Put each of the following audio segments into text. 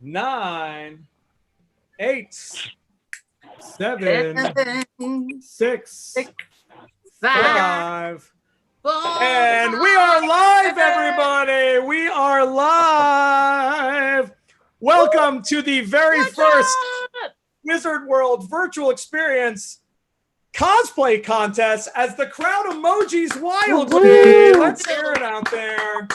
9, 8, 7, 6, 5, 4, and we are live, everybody. We are live. Welcome to the very first Wizard World virtual experience cosplay contest as the crowd emojis wildly. Let's hear it out there.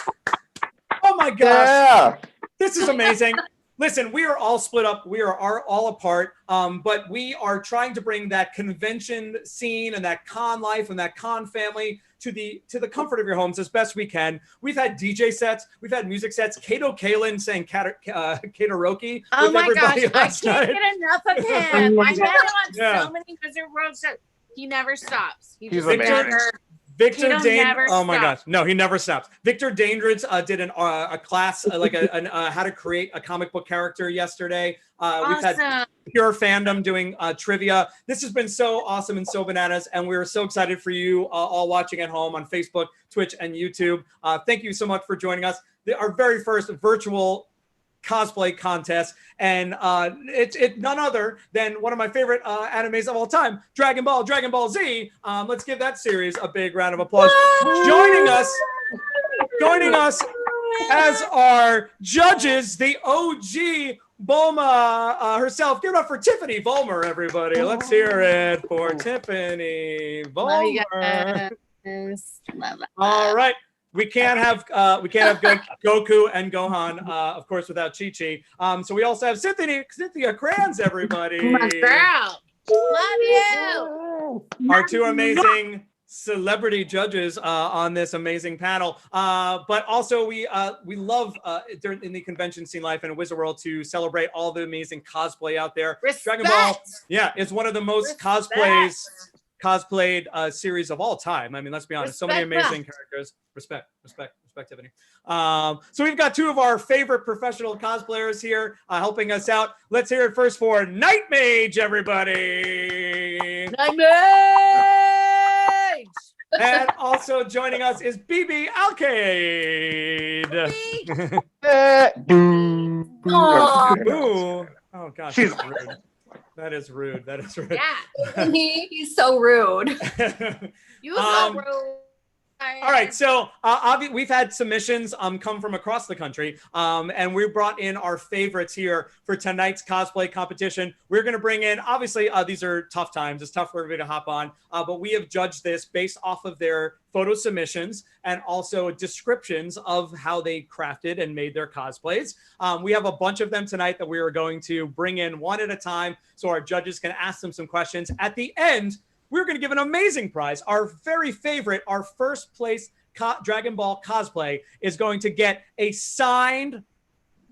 Oh my gosh. Yeah. This is amazing. Listen, we are all split up. We are all apart, but we are trying to bring that convention scene and that con life and that con family to the comfort of your homes as best we can. We've had DJ sets. We've had music sets. Kato Kalin saying karaoke. Oh my gosh, I last can't night. get enough of him. I met him on Yeah. so many Wizard World shows. He never stops. He He's just amazing. never. Victor Kato Dane. never Oh my gosh, stops. no, he never stops. Victor Dandridge did a class like how to create a comic book character yesterday. We've had Awesome. pure fandom doing trivia. This has been so awesome and so bananas, and we're so excited for you all watching at home on Facebook, Twitch, and YouTube. Thank you so much for joining us. Our very first virtual cosplay contest, and it's none other than one of my favorite animes of all time, Dragon Ball Z. Let's give that series a big round of applause. Joining us as our judges, the OG Bulma herself. Give it up for Tiffany Vollmer, everybody. Let's hear it for Tiffany Love you Vollmer. guys. Love it. All right. We can't have Goku and Gohan, of course, without Chi-Chi. So we also have Cynthia Kranz, everybody. My girl. Love you. Our two amazing celebrity judges on this amazing panel. But also we love in the convention scene life and Wizard World to celebrate all the amazing cosplay out there. Respect. Dragon Ball, yeah, is one of the most cosplayed series of all time. I mean, let's be honest, so many amazing characters. Respect, Tiffany. So we've got two of our favorite professional cosplayers here helping us out. Let's hear it first for Night Mage, everybody. Night Mage. And also joining us is BB Alcade. Boo. Oh. Ooh. Oh gosh, She's that's rude. That is rude. Yeah. He's so rude. You so rude. All right, so we've had submissions come from across the country, and we brought in our favorites here for tonight's cosplay competition. We're going to bring in, obviously, these are tough times. It's tough for everybody to hop on, but we have judged this based off of their photo submissions and also descriptions of how they crafted and made their cosplays. We have a bunch of them tonight that we are going to bring in one at a time so our judges can ask them some questions. At the end, we're going to give an amazing prize. Our very favorite, our first place Dragon Ball cosplay is going to get a signed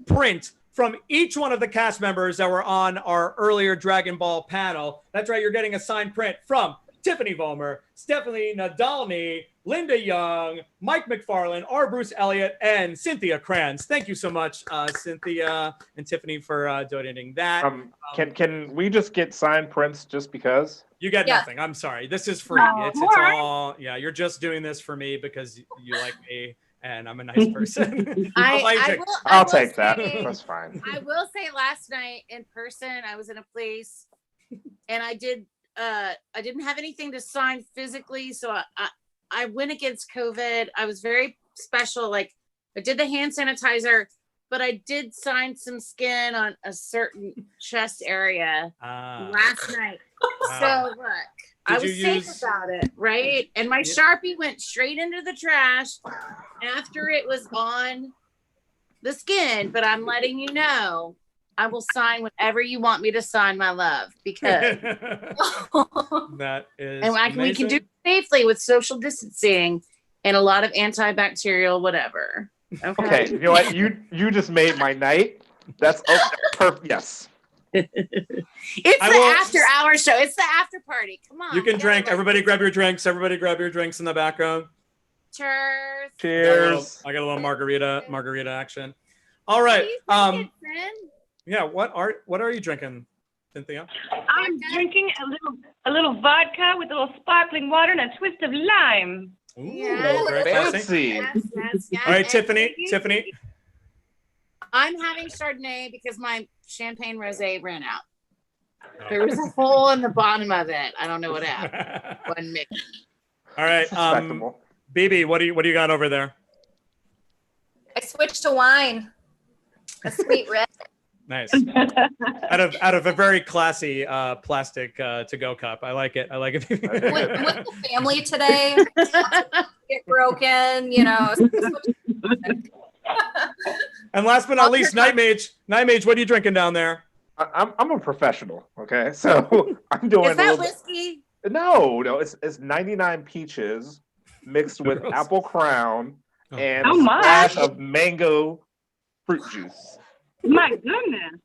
print from each one of the cast members that were on our earlier Dragon Ball panel. That's right, you're getting a signed print from Tiffany Vollmer, Stephanie Nadalny, Linda Young, Mike McFarlane, R. Bruce Elliott, and Cynthia Kranz. Thank you so much, Cynthia and Tiffany, for donating that. Can we just get signed prints just because? You get nothing. I'm sorry. This is free. It's all, yeah, you're just doing this for me because you like me and I'm a nice person. I'll take that. That's fine. I will say last night in person, I was in a place and I didn't have anything to sign physically. So I went against COVID. I was very special. Like I did the hand sanitizer, but I did sign some skin on a certain chest area last night. Wow. So look, I was safe about it, right? And my Sharpie went straight into the trash after it was on the skin. But I'm letting you know, I will sign whatever you want me to sign, my love, because that is and we can do it safely with social distancing and a lot of antibacterial whatever. Okay, you know what? You just made my night. That's perfect. Yes. It's after hour show. It's the after party. Come on. You can drink. Everybody grab your drinks. Everybody grab your drinks in the background. Cheers. Cheers. I got a little margarita action. All right. Yeah, what are you drinking, Cynthia? I'm drinking a little vodka with a little sparkling water and a twist of lime. Ooh, Yes. very fancy. Fancy. Yes. All right, Tiffany. I'm having Chardonnay because my champagne rosé ran out. There was a hole in the bottom of it. I don't know what happened. One mix. All right, Respectable. BB, what do you got over there? I switched to wine. A sweet red. Nice. out of a very classy plastic to-go cup. I like it. I like it. With the family today, get broken, you know. And last but not least, Night Mage. Night Mage, what are you drinking down there? I'm a professional, okay? So I'm doing. Is that whiskey? No, it's 99 peaches mixed with Gross. apple crown and Oh a my. splash of mango fruit juice. My goodness.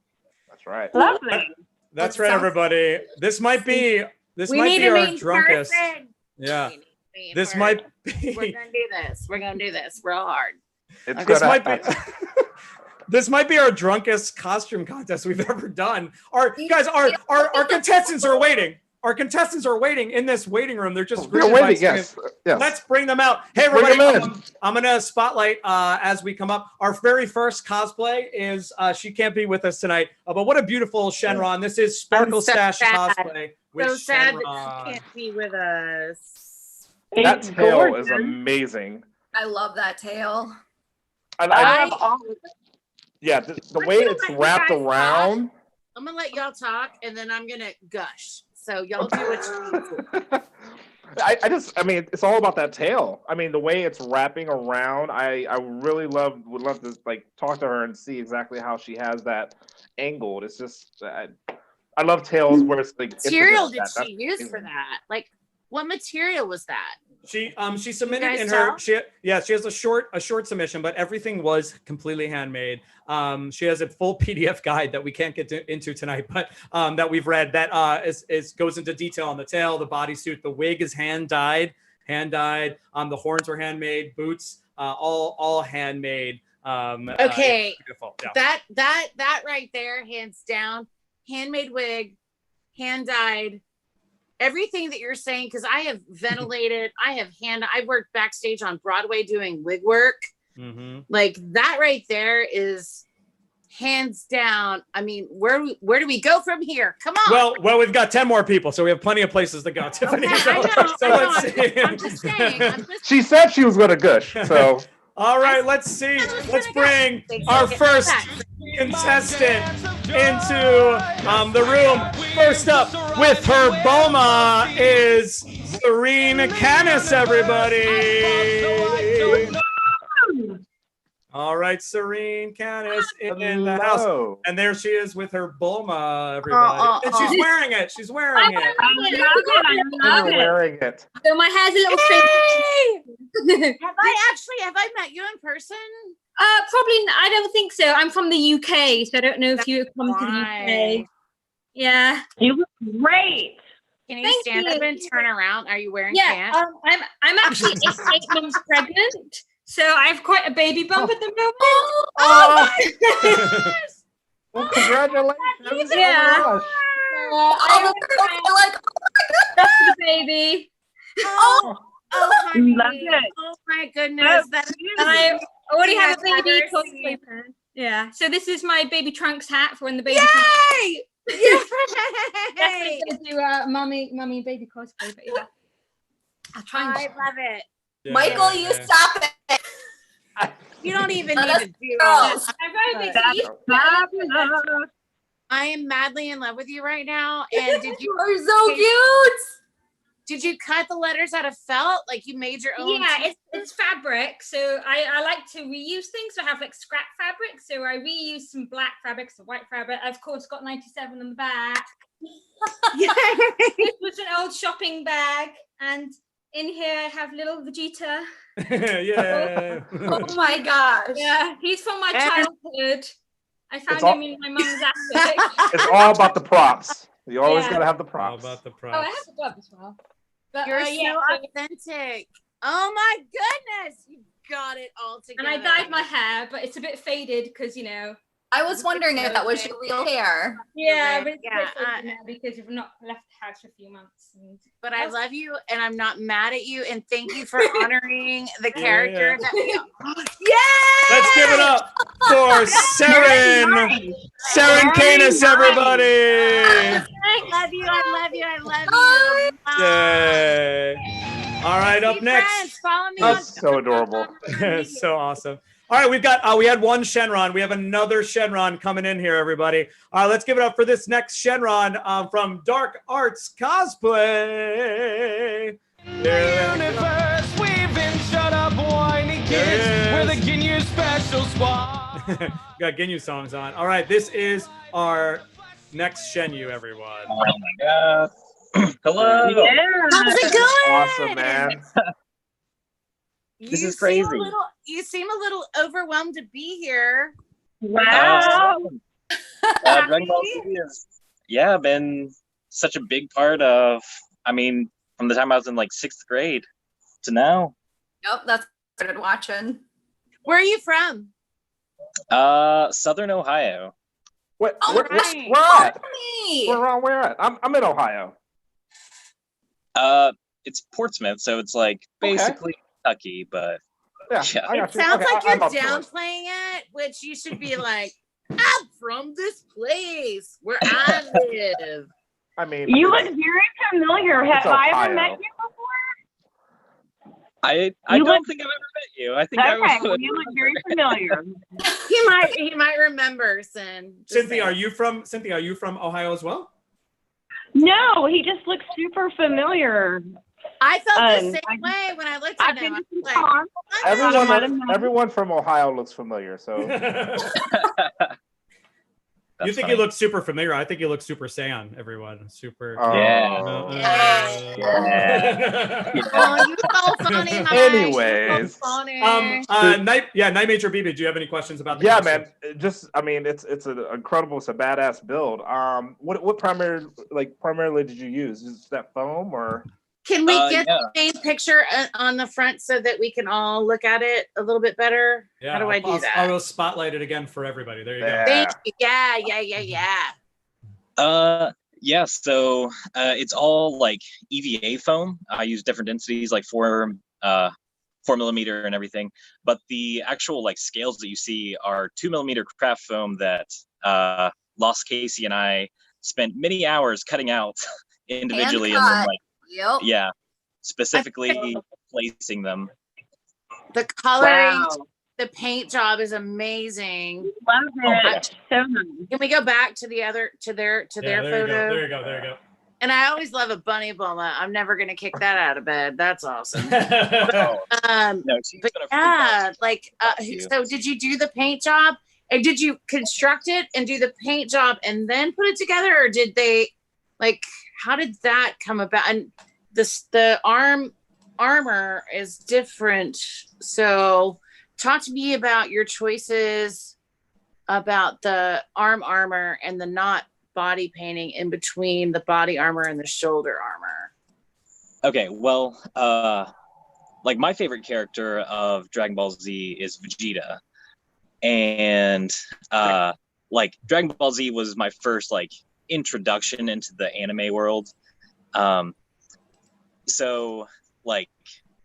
That's right. Lovely. That's right, everybody. This might be We might need be a our mean drunkest. person. Yeah. We need a mean This person. might We're be. gonna do this. We're gonna do this real hard. It's This gonna might be. This might be our drunkest costume contest we've ever done. Our contestants are waiting. Our contestants are waiting in this waiting room. They're just We're greeted by waiting. Yes. Yes. Let's bring them out. Hey, Bring everybody. them in. I'm going to spotlight as we come up. Our very first cosplay is, she can't be with us tonight, but what a beautiful Shenron. This is Sparkle I'm so Stash sad. cosplay with So sad that Shenron. she can't be with us. That It's tail gorgeous. is amazing. I love that tail. I I, love all of it. yeah, the I'm way gonna it's let you wrapped guys around. I'm gonna let y'all talk, and then I'm gonna gush. So y'all do what you need to. I mean, it's all about that tail. I mean, the way it's wrapping around, I really would love to like talk to her and see exactly how she has that angled. It's just, I love tails where it's like. Material intricate did like she use for that? Like, what material was that? She submitted guys in her tell? she has a short submission, but everything was completely handmade. She has a full PDF guide that we can't get into tonight, but that we've read that goes into detail on the tail, the bodysuit, the wig is hand dyed. The horns were handmade, boots all handmade. Okay, it's beautiful. Yeah. that right there, hands down, handmade wig, hand dyed. Everything that you're saying, because I have ventilated, I worked backstage on Broadway doing wig work. Mm-hmm. Like that right there is hands down. I mean, where do we go from here? Come on. Well, we've got 10 more people, so we have plenty of places to go, Tiffany. Okay, So, I know. let's see. I'm just saying. She said she was going to gush, so. All right, let's see. Let's bring our first contestant into the room. First up with her Bulma is Serene Canis, everybody. All right, Serene Canis in the house. Hello. And there she is with her Bulma, everybody. And she's wearing it. She's wearing it. I love You're it. wearing it. So my hair's a little strange. Have I met you in person? Probably. I don't think so. I'm from the UK, so I don't know if you come to the UK. Yeah. You look great. Can you Thank stand you. up and turn around? Are you wearing Yeah. pants? I'm actually 8 months pregnant, so I have quite a baby bump at the moment. Oh, well, congratulations. Yeah. Oh, my gosh. All the girls are like, oh my goodness, that's the baby. Oh, honey. Love it. Oh my goodness. That's And I already have a Yes, baby I've cosplay plan. Yeah. So this is my baby trunks hat for when the baby. Yay! Definitely gonna do mummy baby cosplay, but yeah. I'll try and I love it. Yeah, Michael, you yeah. stop it. You don't even Let need us to do all this. I'm very big. That's You fabulous. I am madly in love with you right now. And are so cute. did you cut the letters out of felt? Like you made your own? Yeah, it's fabric. So I like to reuse things. So I have like scrap fabric. So I reuse some black fabric, some white fabric. I've of course got 97 on the back. This was an old shopping bag, and in here I have little Vegeta. Yeah. Oh my gosh. Yeah, he's from my childhood. I found all- him in my mum's attic. It's all about the props. You always Yeah. got to have the All props. about the Oh, I props. have a glove as well. But You're yeah, so authentic. Oh my goodness, you got it all together. and I dyed my hair, but it's a bit faded because I was wondering if that was your real hair. Yeah, but it's Yeah, now because you've not left the house for a few months. but I love you, and I'm not mad at you, and thank you for honoring the character that we Yeah! Let's give it up for Saren. Saren Canis, everybody. I love you. I love you. I love you. Yay. All right, up Be next. friends. Follow me That's on so adorable. So awesome. All right, we had one Shenron. We have another Shenron coming in here, everybody. All right, let's give it up for this next Shenron from Dark Arts Cosplay. Universe, we've been shut up whiny kids. We're the Ginyu special squad. Got Ginyu songs on. All right, this is our next Shenyu, everyone. Oh my god. Hello. Yeah. How's it going? Awesome, man. This You is crazy. You seem a little overwhelmed to be here. Wow. Dragon Ball Z has, been such a big part of, from the time I was in like 6th grade to now. Yep, that's what I started watching. Where are you from? Southern Ohio. Where right. at? Me. Where at? I'm in Ohio. It's Portsmouth, so it's like basically Kentucky, but Yeah, Yeah. I It got you. sounds Okay, like you're I'm up for it. downplaying it, which you should be like, I'm from this place where I live. I mean, You look it's- very familiar. Have it's I ever Ohio. met you before? I You don't look- think I've ever met you. I think I Okay, was. well, you look very familiar. He might remember, Sin. Just Cynthia, saying. are you from Ohio as well? No, he just looks super familiar. I felt the Um, same way when I looked I've at him. been I to was like, Tom. everyone from Ohio looks familiar. So You That's think funny. he looks super familiar? I think he looks super Saiyan, everyone. Super. Yeah. oh, you're so funny, Mike. Anyways. You're so funny. Night Major BB, do you have any questions about the yeah, costume? man. Just it's an incredible, it's a badass build. What primarily did you use? Is that foam or? Can we get yeah. the main picture on the front so that we can all look at it a little bit better? Yeah, How do I do I'll that? spotlight it again for everybody. There you Yeah. Thank you. Yeah. So it's all like EVA foam. I use different densities like 4 millimeter and everything, but the actual like scales that you see are 2 millimeter craft foam that Lost Casey and I spent many hours cutting out individually and then like Yep. specifically placing them. The coloring, Wow. the paint job is amazing. Love yeah. it. So nice. Can we go back to their there photo? There you go. And I always love a bunny Bulma. I'm never gonna kick that out of bed. That's awesome. No, she's But gonna freak yeah, out. like you. so did you do the paint job? And did you construct it and do the paint job and then put it together, or did they like how did that come about? And the armor is different. So talk to me about your choices about the arm armor and the not body painting in between the body armor and the shoulder armor. Okay, well, like my favorite character of Dragon Ball Z is Vegeta, and like Dragon Ball Z was my first like introduction into the anime world. So like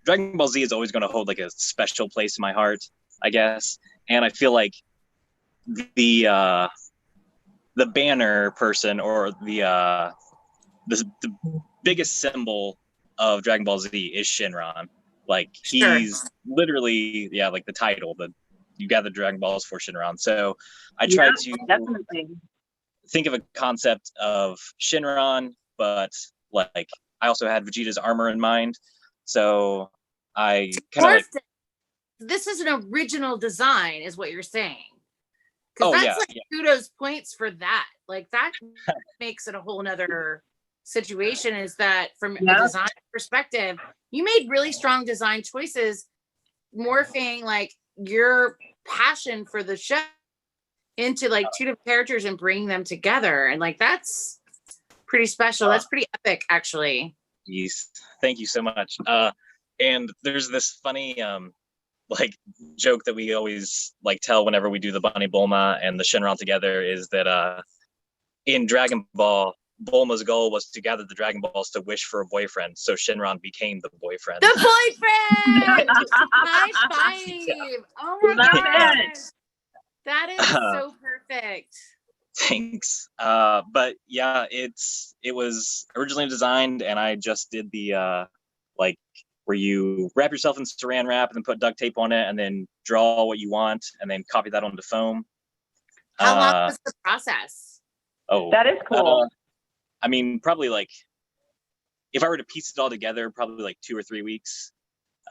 Dragon Ball Z is always going to hold like a special place in my heart, I guess, and I feel like the banner person or the biggest symbol of Dragon Ball Z is Shinron. Like he's literally like the title that you gather Dragon Balls for Shinron. So I tried to Definitely. think of a concept of Shinron, but like I also had Vegeta's armor in mind. So I kind of like this is an original design, is what you're saying. Oh, That's yeah, like kudos points for that. Like that makes it a whole nother situation. Is that from a design perspective, you made really strong design choices, morphing like your passion for the show into like two different characters and bringing them together. And like that's pretty special. That's pretty epic, actually. Yes, thank you so much. And there's this funny like joke that we always like tell whenever we do the Bunny Bulma and the Shinron together is that in Dragon Ball, Bulma's goal was to gather the Dragon Balls to wish for a boyfriend, so Shinron became the boyfriend. The boyfriend. High five. Oh my gosh. That is so perfect. Thanks. But yeah, it was originally designed, and I just did the like where you wrap yourself in saran wrap and then put duct tape on it, and then draw what you want, and then copy that onto foam. How long was the process? Oh, That is cool. I mean, probably like if I were to piece it all together, probably like 2 or 3 weeks.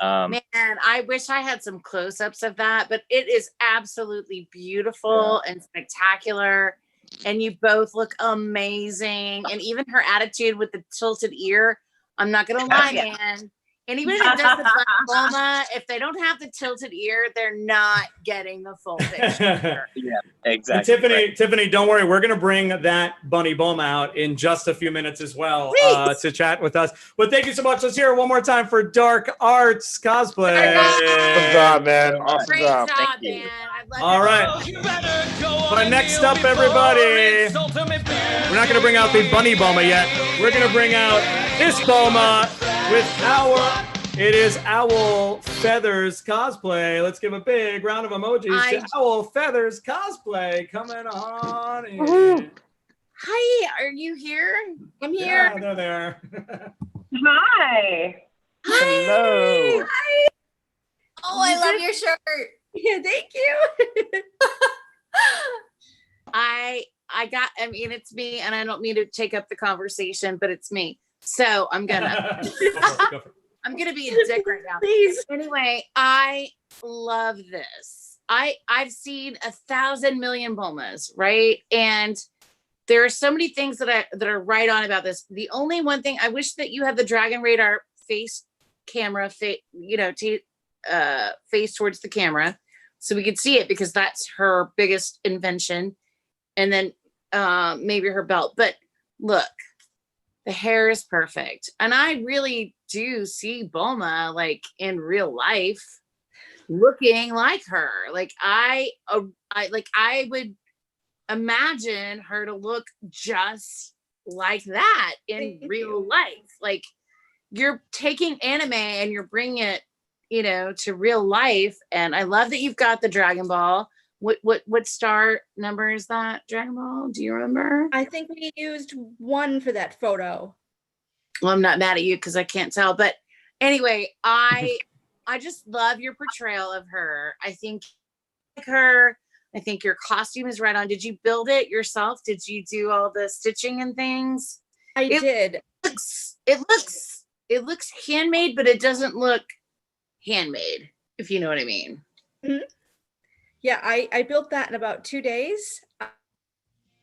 Man, I wish I had some close-ups of that, but it is absolutely beautiful and spectacular. And you both look amazing. And even her attitude with the tilted ear, I'm not gonna lie, man. Anybody that does the Black Bulma, if they don't have the tilted ear, they're not getting the full picture. Yeah, exactly. And Tiffany, don't worry. We're going to bring that Bunny Bulma out in just a few minutes as well to chat with us. But thank you so much. Let's hear it one more time for Dark Arts Cosplay. Awesome job, man. Awesome Great job. job, Thank you. man. I love All it. right. But next up, everybody, we're not going to bring out the Bunny Bulma yet. We're going to bring out this Bulma with it is Owl Feathers Cosplay. Let's give a big round of emojis to Owl Feathers Cosplay coming on in. Hi, are you here? I'm here. Yeah, they're there. Hi. Hello. Hi. Oh, I love your shirt. Yeah, thank you. I mean, it's me, and I don't mean to take up the conversation, but it's me. So I'm gonna I'm gonna be a dick right now. Please. Anyway, I love this. I've seen 1,000 million Bulmas, right? And there are so many things that are right on about this. The only one thing I wish that you had the Dragon Radar face camera, face towards the camera, so we could see it, because that's her biggest invention. And then maybe her belt. But look, the hair is perfect, and I really do see Bulma like in real life, looking like her. Like I would imagine her to look just like that in real life. Like, you're taking anime and you're bringing it, to real life. And I love that you've got the Dragon Ball. What star number is that Dragon Ball? Do you remember? I think we used 1 for that photo. Well, I'm not mad at you because I can't tell. But anyway, I just love your portrayal of her. I think your costume is right on. Did you build it yourself? Did you do all the stitching and things? I did. It looks handmade, but it doesn't look handmade, if you know what I mean. Mm-hmm. Yeah, I built that in about 2 days.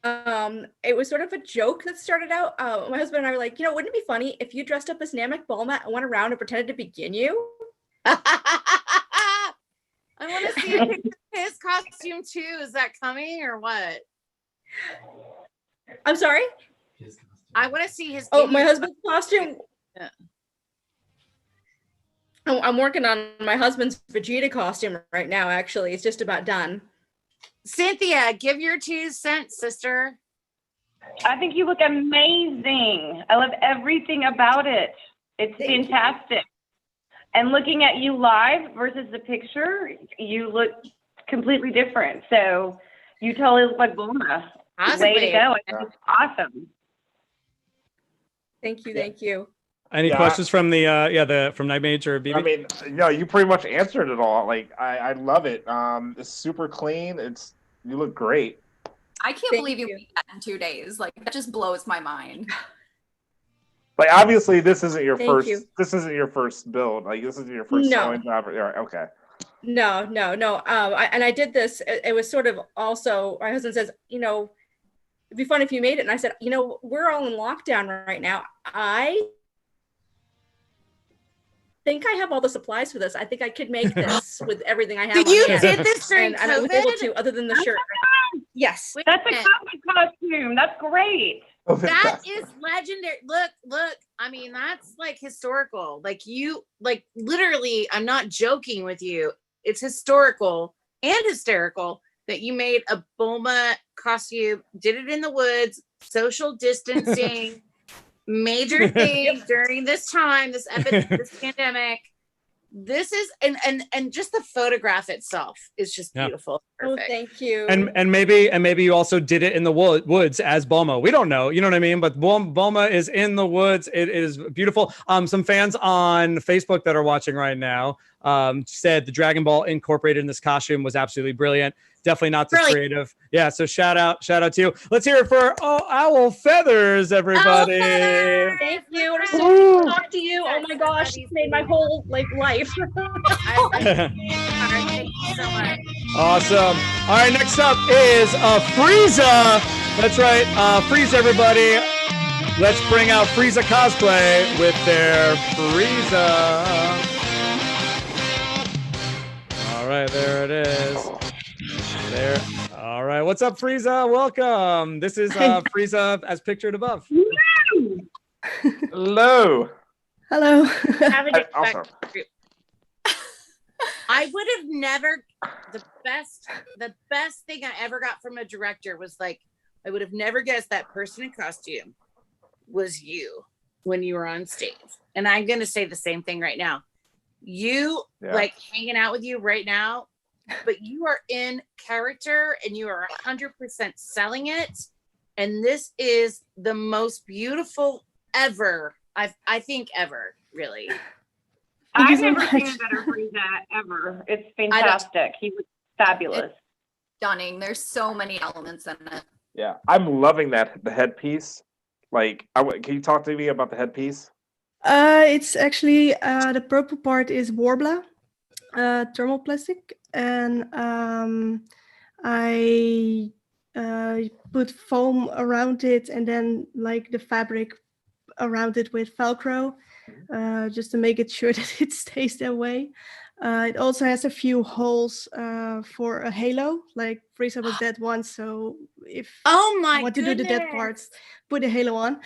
It was sort of a joke that started out. My husband and I were like, wouldn't it be funny if you dressed up as Namek Bulma and went around and pretended to be Ginyu? I want to see a picture of his costume too. Is that coming or what? I'm sorry? I want to see his. Oh, my husband's costume. Yeah. I'm working on my husband's Vegeta costume right now, actually. It's just about done. Cynthia, give your 2 cents, sister. I think you look amazing. I love everything about it. It's fantastic. And looking at you live versus the picture, you look completely different. So you totally look like Bulma. Way to go. It's awesome. Thank you. Any questions from the from Night Mage or BB? I mean, no, you pretty much answered it all. Like, I love it. It's super clean. You look great. I can't believe you made that in 2 days. Like, that just blows my mind. Like, obviously, this isn't your first. This isn't your first build. Like, this isn't your first sewing job. Okay. No. And I did this. It was sort of also. My husband says, it'd be fun if you made it. And I said, we're all in lockdown right now. I think I have all the supplies for this. I think I could make this with everything I have. Did you did this during COVID? And I was able to, other than the shirt. Yes. That's a COVID costume. That's great. That is legendary. Look. I mean, that's like historical. Like, literally, I'm not joking with you. it's historical and hysterical that you made a Bulma costume, did it in the woods, social distancing, major thing during this time, this pandemic. This is and just the photograph itself is just beautiful. Perfect. Oh, thank you. And maybe you also did it in the woods as Bulma. We don't know, you know what I mean? But Bulma is in the woods. It is beautiful. Some fans on Facebook that are watching right now said the Dragon Ball incorporated in this costume was absolutely brilliant. Definitely not this creative. Yeah, so shout out to you. Let's hear it for Owl Feathers, everybody. Owl Feathers! Thank you. It was so good to talk to you. Oh my gosh, it made my whole life. Thank you so much. Awesome. All right, next up is Frieza. That's right, Frieza, everybody. Let's bring out Frieza Cosplay with their Frieza. All right, there it is. There. All right. What's up, Frieza? Welcome. This is Frieza as pictured above. Hello. Hello. I would have never, the best thing I ever got from a director was like, I would have never guessed that person in costume was you when you were on stage. And I'm going to say the same thing right now. You like hanging out with you right now, but you are in character and you are 100% selling it. And this is the most beautiful ever, I think ever, really. I've never seen a better Frieza ever. It's fantastic. He was fabulous. It's stunning. There's so many elements in it. Yeah, I'm loving the headpiece. Like, can you talk to me about the headpiece? It's actually the purple part is Warbler, thermoplastic, and I put foam around it, and then like the fabric around it with Velcro, just to make it sure that it stays that way. It also has a few holes for a halo, like Frieza was dead once, so if you want to do the dead parts, put a halo on.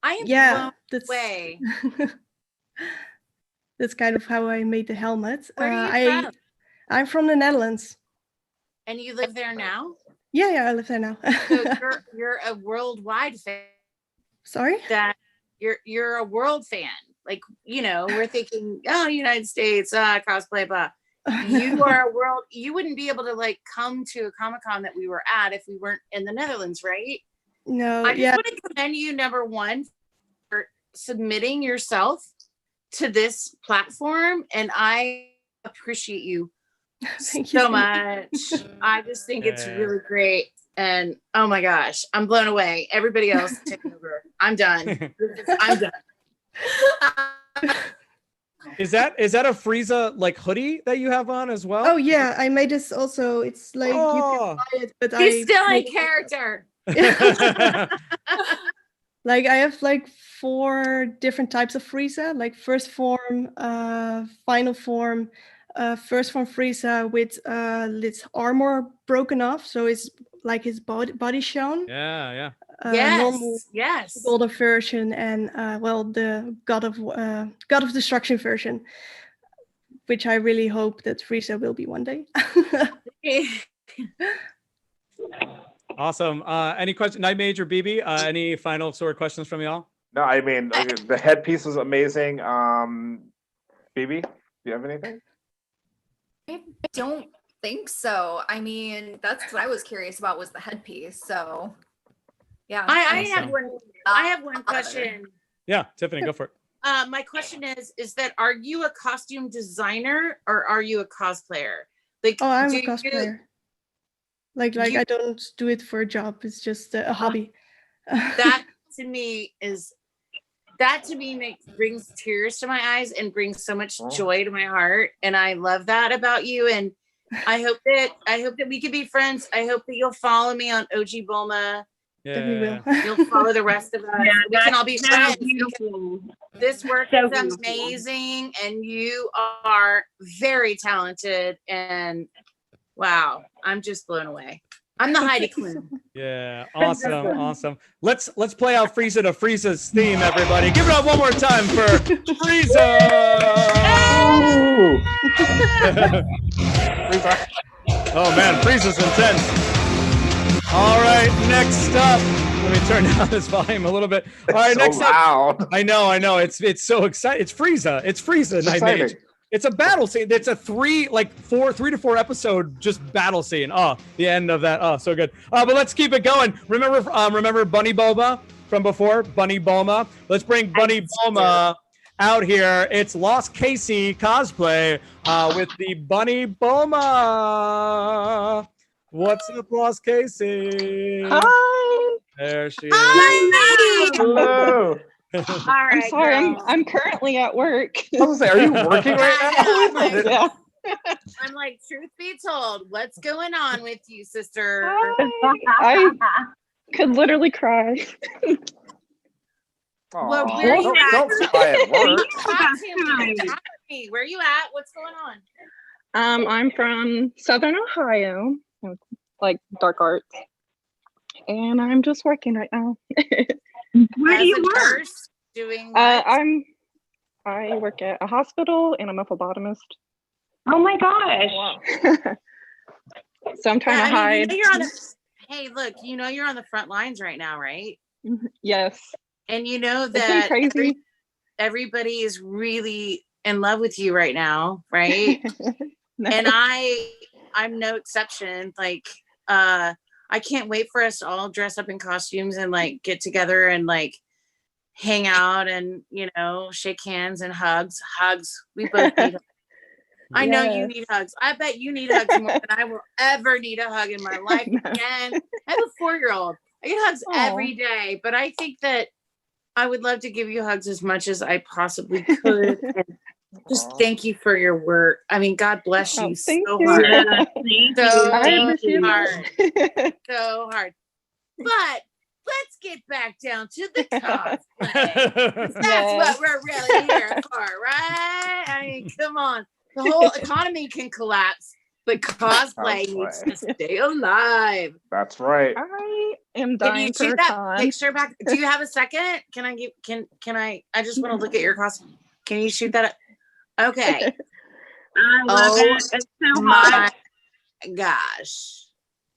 I am blown away. That's kind of how I made the helmet. Where are you from? I'm from the Netherlands. And you live there now? Yeah, I live there now. So you're a worldwide fan. Sorry? That you're a world fan. Like, you know, we're thinking, oh, United States, cosplay, blah. You are a world. You wouldn't be able to like come to a Comic-Con that we were at if we weren't in the Netherlands, right? No. I just want to commend you, number one, for submitting yourself to this platform, and I appreciate you so much. I just think it's really great, and oh my gosh, I'm blown away. Everybody else, take over. I'm done. I'm done. Is that a Frieza like hoodie that you have on as well? Oh yeah, I made this also. It's like you can buy it, but he's still in character. Like I have like 4 different types of Frieza, like first form, final form, first form Frieza with its armor broken off, so it's like his body shown. Yeah. Normal, yes. golden version, and the God of Destruction version, which I really hope that Frieza will be one day. Awesome. Any questions? Night Mage or BB? Any final sort of questions from y'all? No, I mean the headpiece was amazing. BB, do you have anything? I don't think so. I mean, that's what I was curious about was the headpiece. So, yeah. I have one question. Yeah, Tiffany, go for it. My question is that are you a costume designer or are you a cosplayer? Like, I'm a cosplayer. Like I don't do it for a job. It's just a hobby. That to me brings tears to my eyes and brings so much joy to my heart. And I love that about you. And I hope that we can be friends. I hope that you'll follow me on OG Bulma. Yeah. You'll follow the rest of us. We can all be friends. Beautiful. This work is amazing, and you are very talented. And wow, I'm just blown away. I'm the Heidi Klum. Yeah, awesome. Let's play out Frieza to Frieza's theme, everybody. Give it up one more time for Frieza. Oh man, Frieza's intense. All right, next up. Let me turn down this volume a little bit. All right, next up. I know. It's so exciting. It's Frieza. It's Frieza. It's a battle scene. It's a 3 to 4 episode just battle scene. Oh, the end of that. Oh, so good. But let's keep it going. Remember Bunny Bulma from before? Bunny Bulma. Let's bring Bunny Bulma out here. It's Lost Casey cosplay with the Bunny Bulma. What's up, Lost Casey? Hi. There she is. Hi. Hello. All right, I'm sorry, girl. I'm currently at work. I was gonna say, are you working right now? Yeah. I'm like, truth be told, what's going on with you, sister? I could literally cry. Well, where you at? Don't cry at work. Talk to me. Where you at? What's going on? I'm from Southern Ohio, like dark arts, and I'm just working right now. Where do you work? Doing what? I work at a hospital and I'm a phlebotomist. Oh my gosh. So I'm trying to hide. Hey, look, you're on the front lines right now, right? Yes. And you know Isn't it that crazy? everybody is really in love with you right now, right? No. And I'm no exception. Like, I can't wait for us to all dress up in costumes and like get together and like hang out and shake hands and hugs. We both need hugs. I know you need hugs. I bet you need hugs more than I will ever need a hug in my life again. I have a 4-year-old. I get hugs every day, but I think that I would love to give you hugs as much as I possibly could. And just thank you for your work. I mean, God bless you so hard. So hard. But let's get back down to the cosplay. That's what we're really here for, right? I mean, come on. The whole economy can collapse, but cosplay needs to stay alive. That's right. I am Can dying you for shoot a that con. picture back? Do you have a second? Can I give? Can I? I just want to look at your costume. Can you shoot that? Okay. I love it. It's so my hot. gosh!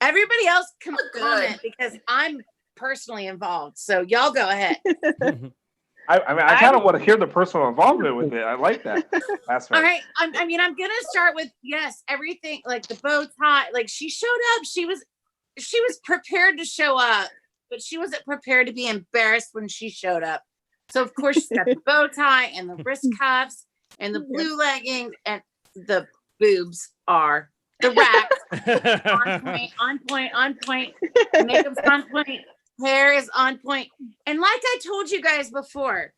Everybody else comment because I'm personally involved. So y'all go ahead. I kind of want to hear the personal involvement with it. I like that. That's right. All right. I'm gonna start with everything like the bow tie. Like she showed up. She was prepared to show up, but she wasn't prepared to be embarrassed when she showed up. So of course she's got the bow tie and the wrist cuffs and the blue leggings, and the boobs are the rack. on point. Makeup's on point. Hair is on point. And like I told you guys before,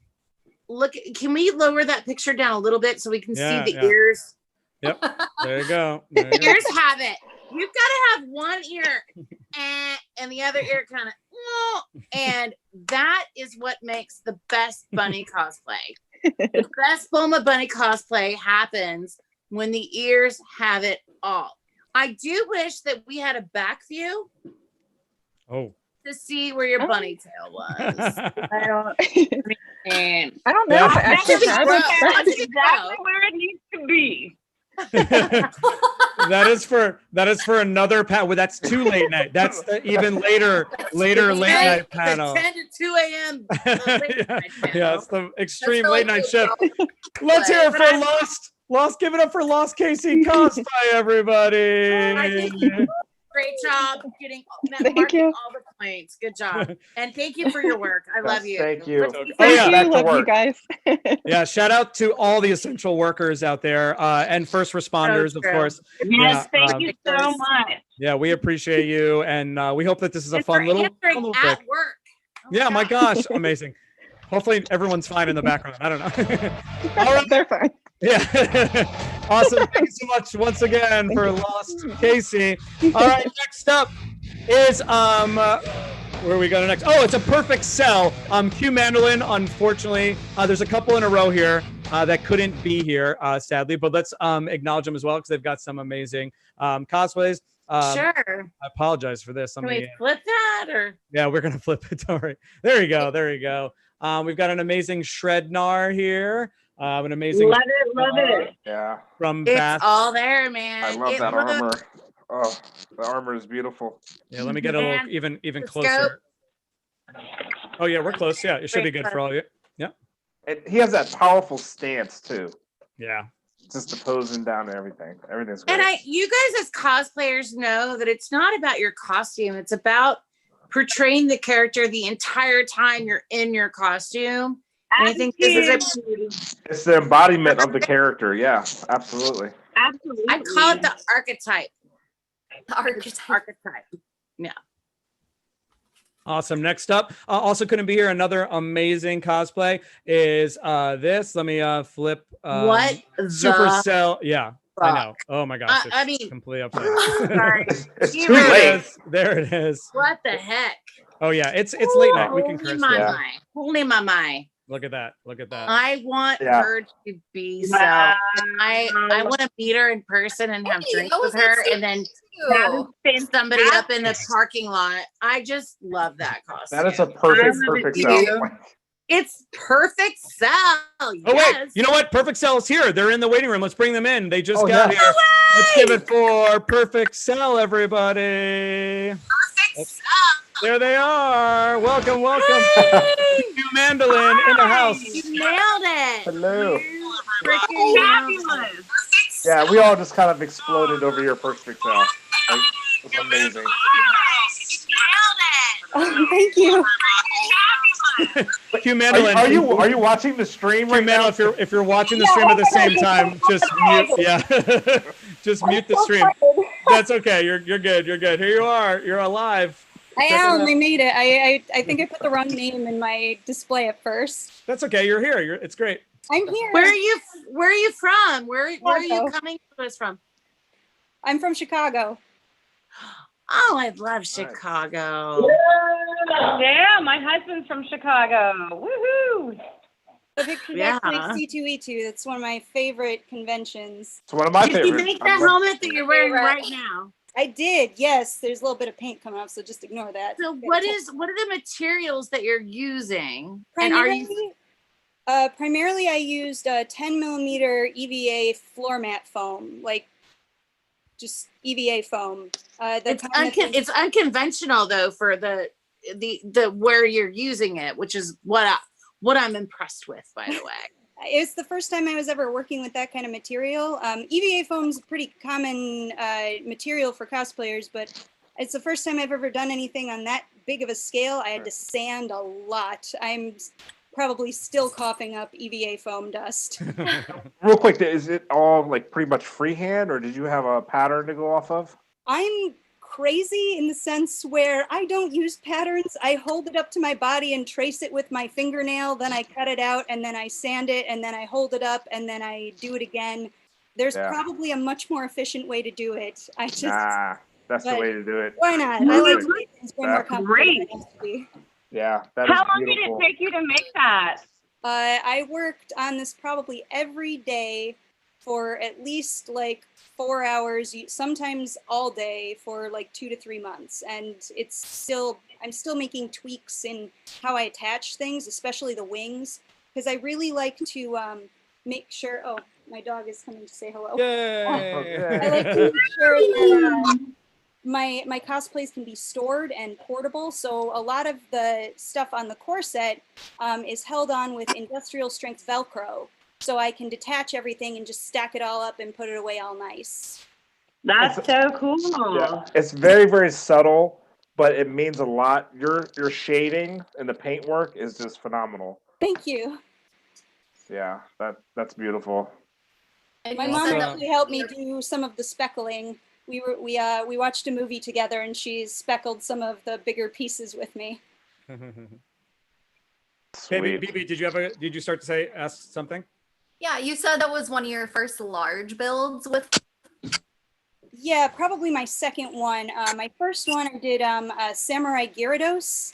look, can we lower that picture down a little bit so we can see the ears? Yep. There you go. Ears have it. You've got to have one ear and the other ear kind of, and that is what makes the best bunny cosplay. The best Bulma bunny cosplay happens when the ears have it all. I do wish that we had a back view. Oh. To see where your bunny tail was. I don't know. That's exactly where it needs to be. That is for another panel. Well, that's too late night. That's the even later late night panel. 10 to 2 a.m. Yeah, it's the extreme late night shift. Let's hear it for Lost. Give it up for Lost Casey Cosplay, everybody. Great job getting marking all the points. Good job. And thank you for your work. I love you. Thank you. Love you guys. Yeah, shout out to all the essential workers out there and first responders, of course. Yes, thank you so much. Yeah, we appreciate you, and we hope that this is a fun little at pick. work. Yeah, my gosh, amazing. Hopefully everyone's fine in the background. I don't know. All right, they're fine. Yeah. Awesome. Thank you so much once again for Lost Casey. All right, next up is where are we going next? Oh, it's a perfect sell. Q Mandolin, unfortunately, there's a couple in a row here that couldn't be here, sadly, but let's acknowledge them as well because they've got some amazing cosplays. Sure. I apologize for this. Can we flip that or? Yeah, we're gonna flip it. Don't worry. There you go. There you go. We've got an amazing Shrednar here. An amazing. Love it. Yeah. From It's Bath. all there, man. I love that armor. Oh, the armor is beautiful. Yeah, let me get a little even closer. Oh yeah, we're close. Yeah, it should be good for all of you. Yeah. And he has that powerful stance too. Yeah. Just the posing down and everything. Everything's great. And you guys as cosplayers know that it's not about your costume. It's about portraying the character the entire time you're in your costume. And I think this is it's the embodiment of the character. Yeah, absolutely. Absolutely. I call it the archetype. The archetype. Yeah. Awesome. Next up, also couldn't be here. Another amazing cosplay is this. Let me flip. What Supercell? Yeah, I know. Oh my gosh, I mean, completely upside. Sorry. It's too There late. There it is. What the heck? Oh yeah, it's late night. We can Holy curse. my Yeah. my. Holy my my. Look at that. Look at that. I want Yeah. her to be so. I want to meet her in person and have drinks with her, and then send somebody up in the parking lot. I just love that costume. That is a perfect cell. It's perfect cell. Oh wait, you know what? Perfect Cell is here. They're in the waiting room. Let's bring them in. They just got here. Let's give it for Perfect Cell, everybody. Perfect Cell. There they are. Welcome, welcome. New Mandolin in the house. You nailed it. Hello. Freaking fabulous. Yeah, we all just kind of exploded over your Perfect Cell. Like, it was amazing. Oh, thank you. Hugh Mandolin. Are you watching the stream right now? If you're watching the stream at the same time, just mute. Yeah, just mute the stream. That's okay. You're good. You're good. Here you are. You're alive. I am. I made it. I think I put the wrong name in my display at first. That's okay. You're here. It's great. I'm here. Where are you from? Where are you coming to us from? I'm from Chicago. Oh, I love Chicago. Yeah, my husband's from Chicago. Woohoo! The picture actually C2E2. That's one of my favorite conventions. It's one of my favorites. Did you make the helmet that you're wearing right now? I did. Yes, there's a little bit of paint coming off, so just ignore that. So what are the materials that you're using? And are you? Primarily, I used a 10mm EVA floor mat foam, like just EVA foam. It's unconventional though for the where you're using it, which is what I'm impressed with, by the way. It's the first time I was ever working with that kind of material. EVA foam's a pretty common material for cosplayers, but it's the first time I've ever done anything on that big of a scale. I had to sand a lot. I'm probably still coughing up EVA foam dust. Real quick, is it all like pretty much freehand, or did you have a pattern to go off of? I'm crazy in the sense where I don't use patterns. I hold it up to my body and trace it with my fingernail, then I cut it out, and then I sand it, and then I hold it up, and then I do it again. There's probably a much more efficient way to do it. That's the way to do it. Why not? I like to it's way more complicated than it has to be. Yeah, How long did it take you to make that? I worked on this probably every day for at least like 4 hours, sometimes all day for like 2 to 3 months. And I'm still making tweaks in how I attach things, especially the wings, because I really like to make sure, oh, my dog is coming to say hello. Yay. I like to make sure that my cosplays can be stored and portable. So a lot of the stuff on the corset is held on with industrial strength Velcro. So I can detach everything and just stack it all up and put it away all nice. That's so cool. Yeah, it's very, very subtle, but it means a lot. Your shading and the paint work is just phenomenal. Thank you. Yeah, that's beautiful. My mom actually helped me do some of the speckling. We watched a movie together, and she's speckled some of the bigger pieces with me. Hey, BB, did you start to ask something? Yeah, you said that was one of your first large builds with. Yeah, probably my second one. My first one I did Samurai Gyarados,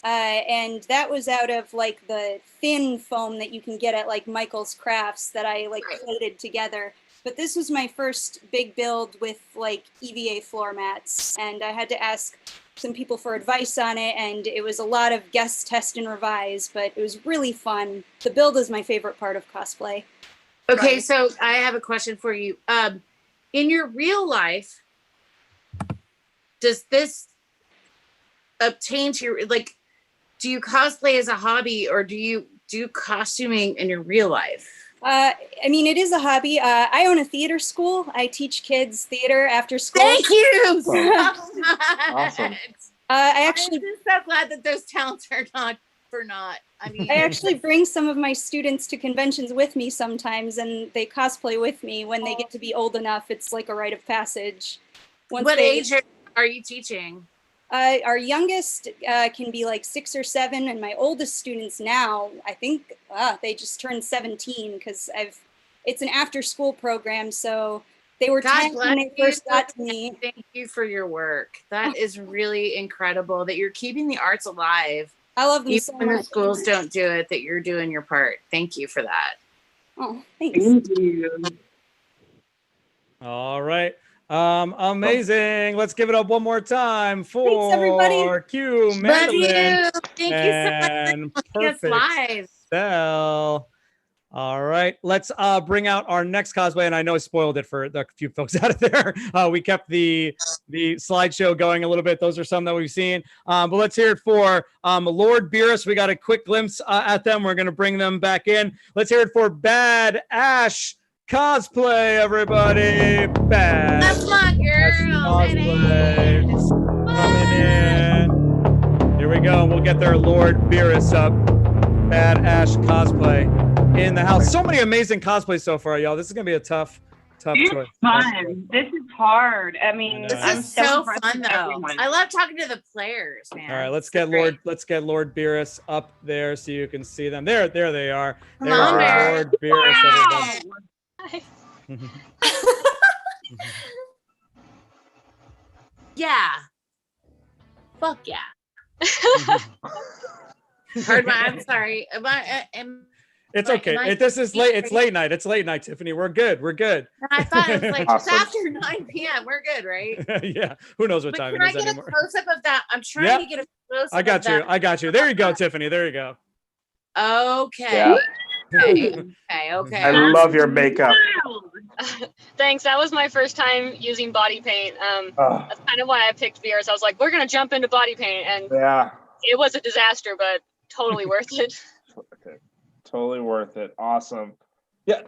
and that was out of like the thin foam that you can get at like Michael's Crafts that I like plated together. But this was my first big build with like EVA floor mats, and I had to ask some people for advice on it, and it was a lot of guess, test, and revise, but it was really fun. The build is my favorite part of cosplay. Okay, so I have a question for you. In your real life, does this obtain to your, like, do you cosplay as a hobby, or do you do costuming in your real life? I mean, it is a hobby. I own a theater school. I teach kids theater after school. Thank you so much. Awesome. I'm just so glad that those talents are not for naught. I mean, I actually bring some of my students to conventions with me sometimes, and they cosplay with me when they get to be old enough. It's like a rite of passage. What age are you teaching? Our youngest can be like 6 or 7, and my oldest students now, I think they just turned 17 because it's an after-school program, so they were 10 when they first got to me. Thank you for your work. That is really incredible that you're keeping the arts alive. I love them even so when much. the schools don't do it, that you're doing your part. Thank you for that. Oh, thanks. Thank you. All right. Amazing. Let's give it up one more time for everybody. Q, Love Mandolin, you. Thank you so much and for joining us Perfect live. Cell. All right, let's bring out our next cosplay, and I know I spoiled it for the few folks out of there. We kept the slideshow going a little bit. Those are some that we've seen, but let's hear it for Lord Beerus. We got a quick glimpse at them. We're going to bring them back in. Let's hear it for Bad Ash Cosplay, everybody. Bad That's my girl. Cosplay coming in. Here we go. We'll get their Lord Beerus up. Bad Ash Cosplay in the house. So many amazing cosplays so far, y'all. This is gonna be a tough It's choice. fun. This is hard. I mean, This I'm is so impressed fun with though. everyone. I love talking to the players, man. All right, let's get Lord Beerus up there so you can see them. There they are. Come There's on, Bear. Lord Beerus. Everybody. Yeah. Fuck yeah. I'm sorry. It's okay. This is late. It's late night. It's late night, Tiffany. We're good. We're good. I thought it was like Awesome. it's after 9 p.m. We're good, right? Yeah. Who knows what But time can it I is get anymore? a close up of that? I'm trying to get a close up. I got you. I got you. There you go, Tiffany. There you go. Okay. Yeah. Okay. I love your makeup. Thanks. That was my first time using body paint. That's kind of why I picked Beers. I was like, we're gonna jump into body paint, and Yeah. it was a disaster, but totally worth it. Okay. Totally worth it. Awesome. Yeah.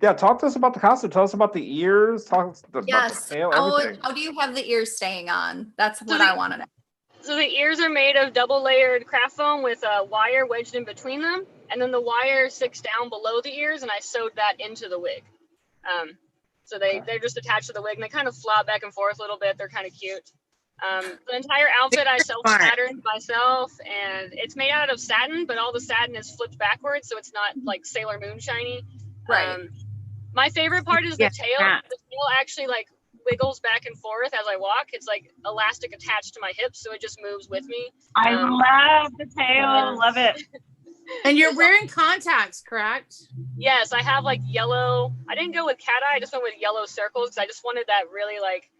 Yeah. Talk to us about the costume. Tell us about the ears. Talk about Yes. the tail. Everything. How do you have the ears staying on? That's what I want to know. So the ears are made of double layered craft foam with a wire wedged in between them, and then the wire sticks down below the ears, and I sewed that into the wig. So they're just attached to the wig, and they kind of flop back and forth a little bit. They're kind of cute. The entire outfit I self-patterned myself, and it's made out of satin, but all the satin is flipped backwards, so it's not like Sailor Moon shiny. Right. My favorite part is the tail. The tail actually like wiggles back and forth as I walk. It's like elastic attached to my hips, so it just moves with me. I love the tail. Love it. And you're wearing contacts, correct? Yes, I have like yellow. I didn't go with cat eye. I just went with yellow circles because I just wanted that really like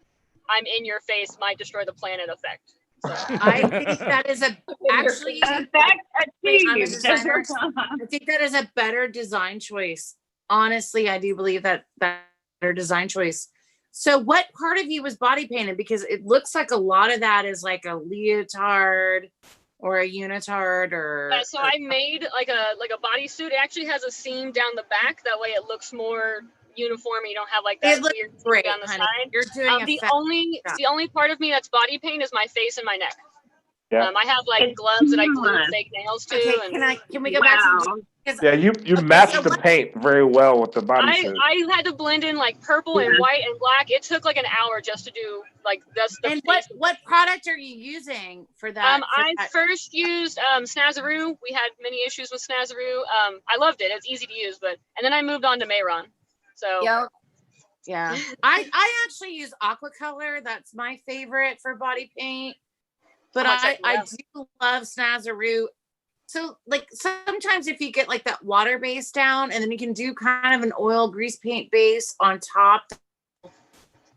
I'm in your face, might destroy the planet effect. So. I think that is actually I'm a designer. I think that is a better design choice. Honestly, I do believe that better design choice. So what part of you was body painted? Because it looks like a lot of that is like a leotard or a unitard or so I made like a bodysuit. It actually has a seam down the back. That way it looks more uniform. You don't have like that weird great, down the honey. side. You're doing the only part of me that's body paint is my face and my neck. Yeah. I have like gloves that I glue fake nails to. Okay, and can we go back to Yeah, you matched the paint very well with the bodysuit. I had to blend in like purple and white and black. It took like an hour just to do like this. And what product are you using for that? I first used Snazaroo. We had many issues with Snazaroo. I loved it. It's easy to use, and then I moved on to Mayron. So yeah. I actually use Aquacolor. That's my favorite for body paint. But I do love Snazaroo. So like sometimes if you get like that water base down and then you can do kind of an oil grease paint base on top.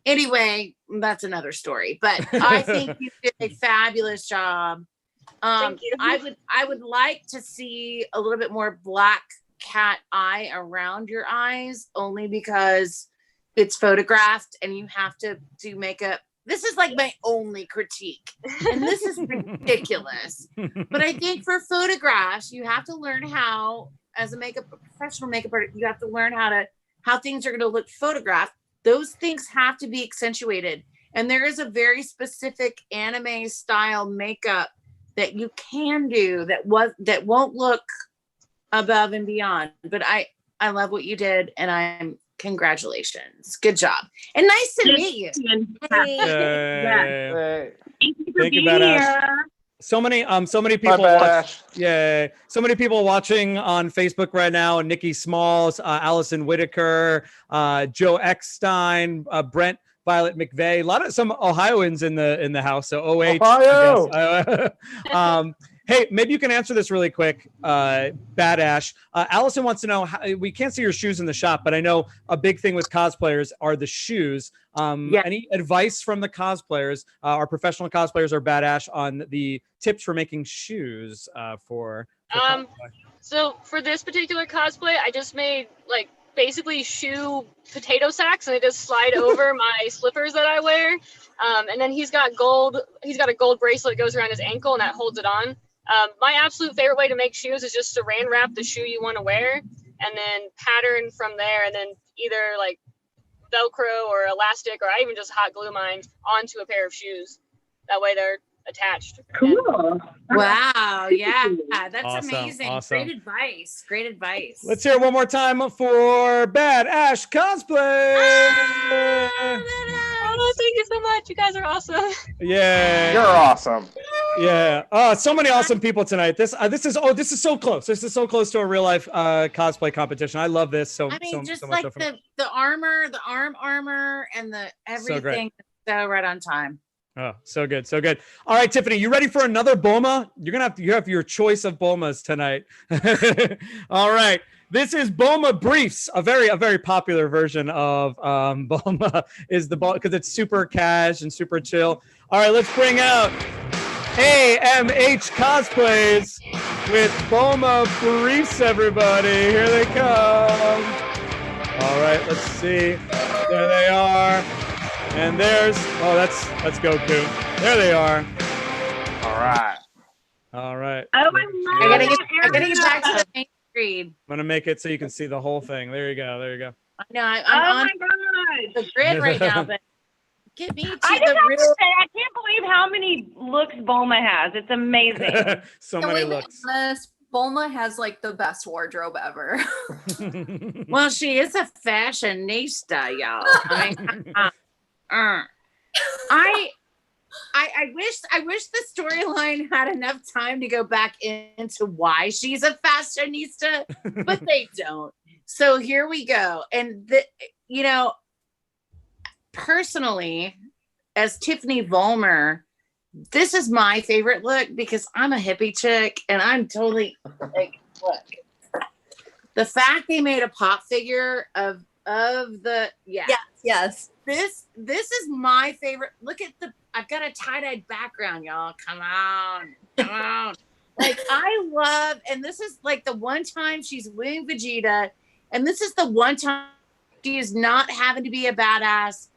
Anyway, that's another story, but I think you did a fabulous job. Thank you. I would like to see a little bit more black cat eye around your eyes, only because it's photographed and you have to do makeup. This is like my only critique, and this is ridiculous. But I think for photographs, you have to learn how, as a professional makeup artist, you have to learn how things are going to look photographed. Those things have to be accentuated, and there is a very specific anime style makeup that you can do that won't look above and beyond. But I love what you did, and I'm congratulations, good job, and nice to meet you. Yay. Thank you for Thank you, being Badass. here. So many people Yay. So many people watching on Facebook right now. Nikki Smalls, Allison Whitaker, Joe Eckstein, Brent Violet McVeigh, some Ohioans in the house. So OH, Ohio. I guess. Hey, maybe you can answer this really quick, Badash. Allison wants to know, we can't see your shoes in the shop, but I know a big thing with cosplayers are the shoes. Any advice from the cosplayers, our professional cosplayers or Badash, on the tips for making shoes for cosplay? So for this particular cosplay, I just made like basically shoe potato sacks, and they just slide over my slippers that I wear. And then he's got a gold bracelet that goes around his ankle, and that holds it on. My absolute favorite way to make shoes is just saran wrap the shoe you want to wear, and then pattern from there, and then either like Velcro or elastic, or I even just hot glue mine onto a pair of shoes. That way they're attached. Cool. Wow, yeah, that's Awesome, amazing. awesome. Great advice. Let's hear it one more time for Badash Cosplay. Oh, thank you so much. You guys are awesome. Yeah, You're awesome. Yeah. Oh, so many awesome people tonight. This is so close. This is so close to a real life cosplay competition. I love this so Just so like much. the armor, the arm armor, and the everything so right on time. Oh, so good, so good. All right, Tiffany, you ready for another Bulma? You have your choice of Bulmas tonight. All right. This is Bulma Briefs, a very popular version of Bulma is the because it's super cash and super chill. All right, let's bring out AMH Cosplays with Bulma Briefs, everybody. Here they come. All right, let's see. There they are. And there's, that's Goku. There they are. All right. All right. Oh, I gotta get back to the main screen. I'm gonna make it so you can see the whole thing. There you go. There you go. No, I'm Oh on my god. the grid right now, but get me to I just the have real. to say, I can't believe how many looks Bulma has. It's amazing. So Can many we be looks. honest? Bulma has like the best wardrobe ever. Well, she is a fashionista, y'all. I wish the storyline had enough time to go back into why she's a fashionista, but they don't. So here we go. And personally, as Tiffany Vollmer, this is my favorite look because I'm a hippie chick and I'm totally like, look. The fact they made a pop figure of the Yes. This is my favorite. Look at I've got a tie-dyed background, y'all. Come on. Like I love, and this is like the one time she's winning Vegeta, and this is the one time she is not having to be a badass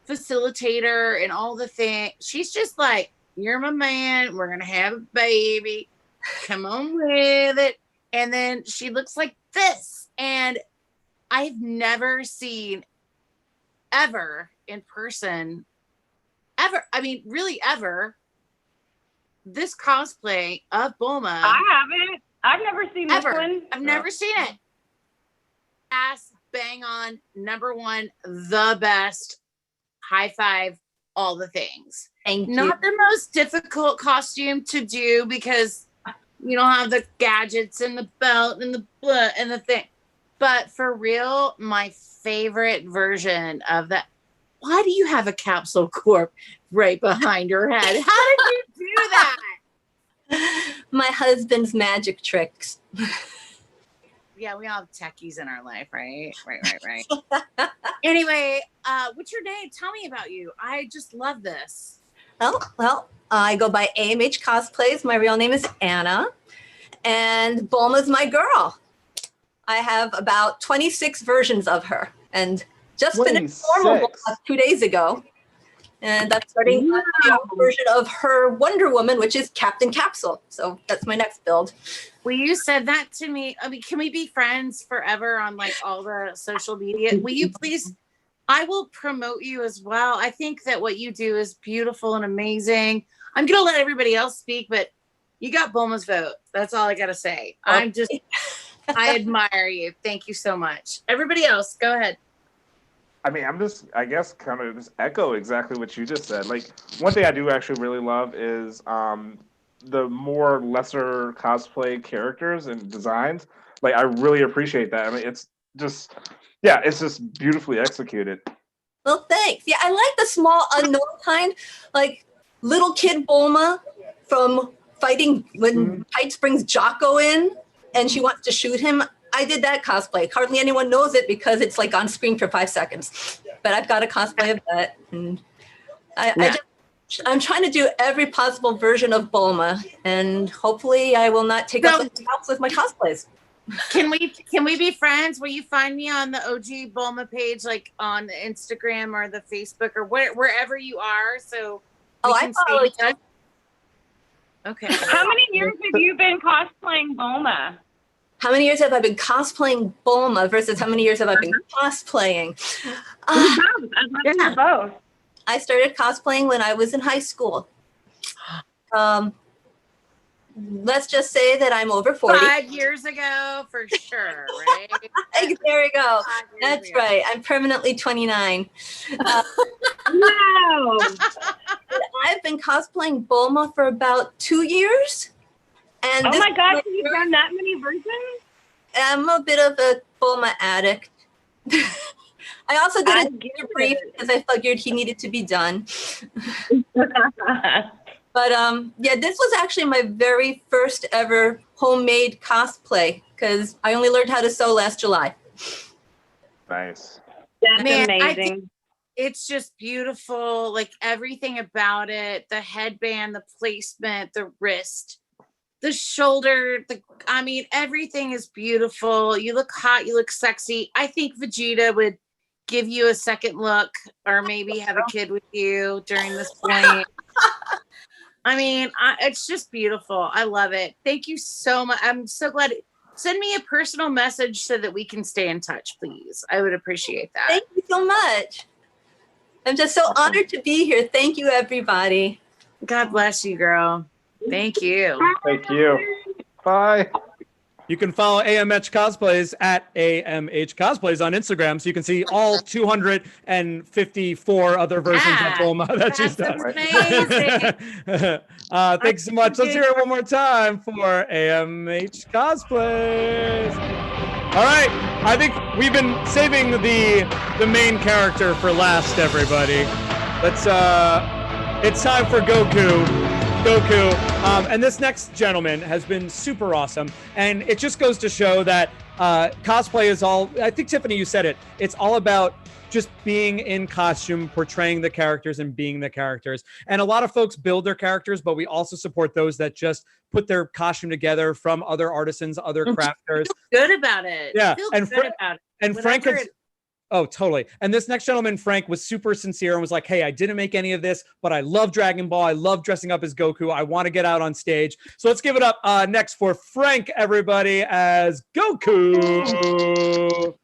facilitator and all the things. She's just like, you're my man. We're gonna have a baby. Come on with it. And then she looks like this, and I've never seen ever in person ever this cosplay of Bulma. I haven't. I've never seen this one. I've never seen it. Ass bang on, number one, the best. High five, all the things. Not the most difficult costume to do because you don't have the gadgets and the belt and the thing. But for real, my favorite version of that. Why do you have a capsule corp right behind your head? How did you do that? my husband's magic tricks. Yeah, we all have techies in our life, right? Right. Anyway, what's your name? Tell me about you. I just love this. Well, I go by AMH Cosplays. My real name is Anna, and Bulma's my girl. I have about 26 versions of her, and just finished normal Bulma 2 days ago. And I'm starting a new version of her Wonder Woman, which is Captain Capsule. So that's my next build. Well, you said that to me. I mean, can we be friends forever on like all the social media? Will you please? I will promote you as well. I think that what you do is beautiful and amazing. I'm gonna let everybody else speak, but you got Bulma's vote. That's all I gotta say. I'm just, I admire you. Thank you so much. Everybody else, go ahead. I mean, I guess, kind of just echo exactly what you just said. Like, one thing I do actually really love is the more lesser cosplay characters and designs. Like, I really appreciate that. I mean, it's just beautifully executed. Well, thanks. Yeah, I like the small unknown kind, like little kid Bulma from fighting when Tights brings Jocko in and she wants to shoot him. I did that cosplay. Hardly anyone knows it because it's like on screen for 5 seconds. But I've got a cosplay of that. And I'm trying to do every possible version of Bulma, and hopefully I will not take up the house with my cosplays. Can we be friends? Will you find me on the OG Bulma page, like on the Instagram or the Facebook or wherever you are? So I follow you. Okay. How many years have you been cosplaying Bulma? How many years have I been cosplaying Bulma versus how many years have I been cosplaying? Both. I started cosplaying when I was in high school. Let's just say that I'm over 40. 5 years ago, for sure, right? There we go. That's right. I'm permanently 29. Wow. I've been cosplaying Bulma for about 2 years. And oh my God, you've done that many versions? I'm a bit of a Bulma addict. I also did a gear brief because I figured he needed to be done. But yeah, this was actually my very first ever homemade cosplay because I only learned how to sew last July. Nice. That's amazing. I think it's just beautiful. Like everything about it, the headband, the placement, the wrist, the shoulder, I mean, everything is beautiful. You look hot, you look sexy. I think Vegeta would give you a second look or maybe have a kid with you during this point. I mean, it's just beautiful. I love it. Thank you so much. I'm so glad. Send me a personal message so that we can stay in touch, please. I would appreciate that. Thank you so much. I'm just so honored to be here. Thank you, everybody. God bless you, girl. Thank you. Thank you. Bye. You can follow AMH Cosplays at AMH Cosplays on Instagram, so you can see all 254 other versions of Bulma that she's done. Amazing. Thanks so much. Let's hear it one more time for AMH Cosplays. All right, I think we've been saving the main character for last, everybody. It's time for Goku. And this next gentleman has been super awesome, and it just goes to show that cosplay is all, I think Tiffany, you said it, it's all about just being in costume, portraying the characters and being the characters. And a lot of folks build their characters, but we also support those that just put their costume together from other artisans, other crafters. Feel good about it. Yeah, and Frank has, oh, totally. And this next gentleman, Frank, was super sincere and was like, hey, I didn't make any of this, but I love Dragon Ball. I love dressing up as Goku. I want to get out on stage. So let's give it up next for Frank, everybody, as Goku.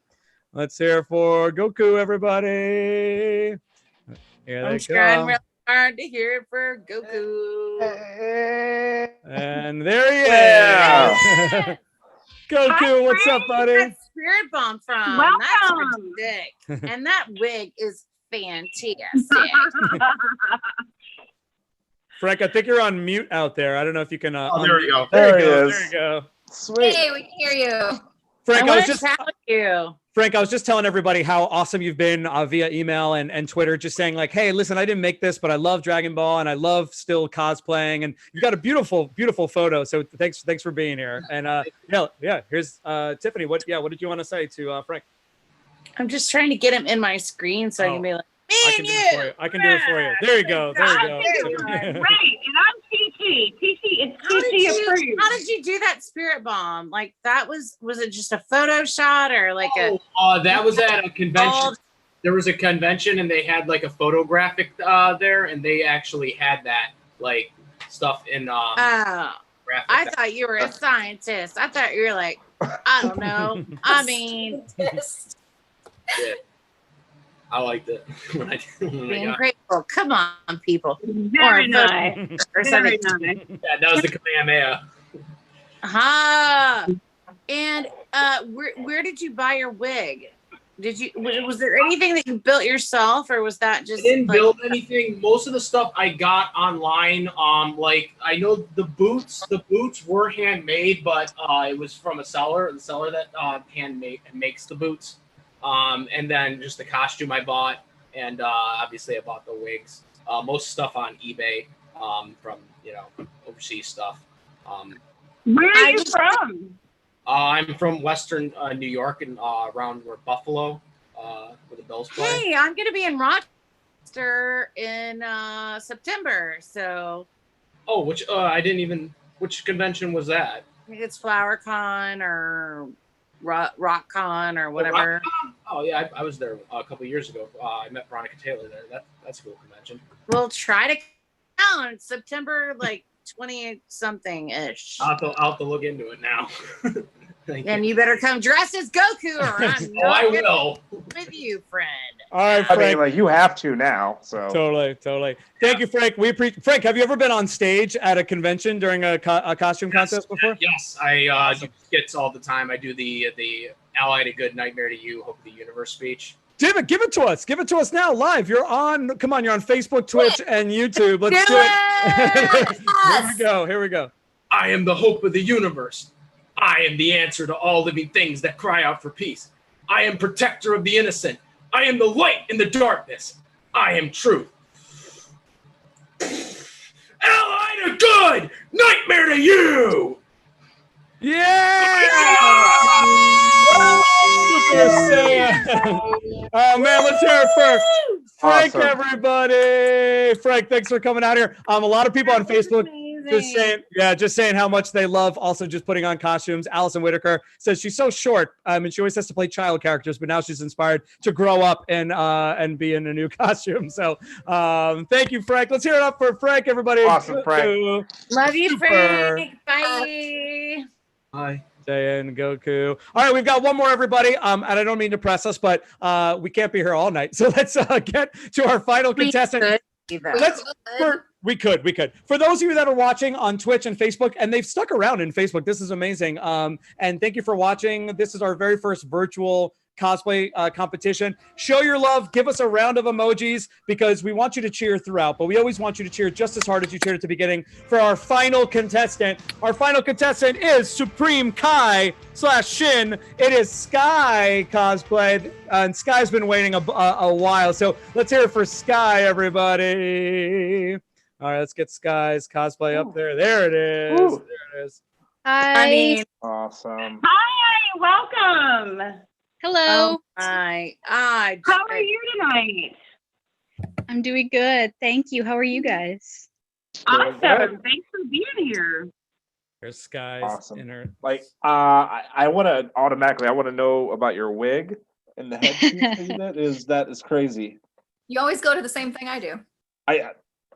Let's hear it for Goku, everybody. Here I'm trying real hard to hear it for Goku. And there he is. Goku, Hi, what's Frank. up, buddy? That's Spirit Bomb from. Welcome. That's sick. And that wig is fantastic. Frank, I think you're on mute out there. I don't know if you can. Oh, there we go. There he you go. is. There you go. Sweet. Hey, we can hear you. Frank, I I was want to just chat with you. Frank, I was just telling everybody how awesome you've been via email and Twitter, just saying like, hey, listen, I didn't make this, but I love Dragon Ball and I love still cosplaying, and you've got a beautiful, beautiful photo. So thanks for being here. And yeah, here's Tiffany. What did you want to say to Frank? I'm just trying to get him in my screen so I can be like, me and you. I can do it for you. There you go. There you go. Right, and I'm TC. It's TC approved. How did you do that spirit bomb? Like that was it just a photo shot or like that was at a convention. There was a convention and they had like a photographic there, and they actually had that like stuff in I thought you were a scientist. I thought you were like, I don't know. I mean, yeah. I liked it when I being grateful. Come on, people. Very nice. Very nice. Yeah, that was the Kamehameha. And where did you buy your wig? Was there anything that you built yourself, or was that just? I didn't build anything. Most of the stuff I got online. Like I know the boots were handmade, but it was from a seller. The seller that makes the boots. And then just the costume I bought, and obviously I bought the wigs. Most stuff on eBay from overseas stuff. Where are you from? I'm from Western New York and around where Buffalo, where the Bills play. Hey, I'm gonna be in Rochester in September. So. Oh, which convention was that? I think it's FlowerCon or RockCon or whatever. Oh yeah, I was there a couple of years ago. I met Veronica Taylor there. That's a cool convention. We'll try to count September like 20 something ish. I'll have to look into it now. And you better come dressed as Goku, or I'm not I will with you, friend. All right, Frank. I mean, like you have to now. So totally. Thank you, Frank. We appreciate. Frank, have you ever been on stage at a convention during a costume contest before? Yes, I do skits all the time. I do the Ally to Good, Nightmare to You, Hope of the Universe speech. Give it to us. Give it to us now, live. You're on. Come on, you're on Facebook, Twitch, and YouTube. Let's do it. Here we go. I am the hope of the universe. I am the answer to all living things that cry out for peace. I am protector of the innocent. I am the light in the darkness. I am truth. Ally to good, nightmare to you. Yeah! Super Saiyan. Oh man, let's hear it for Frank, everybody. Frank, thanks for coming out here. A lot of people on Facebook just saying how much they love also just putting on costumes. Allison Whitaker says she's so short, and she always has to play child characters, but now she's inspired to grow up and be in a new costume. So thank you, Frank. Let's hear it up for Frank, everybody. Awesome, Frank. Love you, Frank. Bye. Bye. And Goku. All right, we've got one more, everybody. And I don't mean to press us, but we can't be here all night. So let's get to our final contestant. We could. For those of you that are watching on Twitch and Facebook, and they've stuck around in Facebook, this is amazing. And thank you for watching. This is our very first virtual cosplay competition. Show your love. Give us a round of emojis because we want you to cheer throughout, but we always want you to cheer just as hard as you cheered at the beginning for our final contestant. Our final contestant is Supreme Kai / Shin. It is Sky Cosplay, and Sky's been waiting a while. So let's hear it for Sky, everybody. All right, let's get Sky's cosplay up there. There it is. Ooh. There it is. Hi. Awesome. Hi, welcome. Hello. Hi. How are you tonight? I'm doing good. Thank you. How are you guys? Awesome. Thanks for being here. There's Sky's Awesome. inner. Like, I want to know about your wig and the headpiece. That is crazy. You always go to the same thing I do.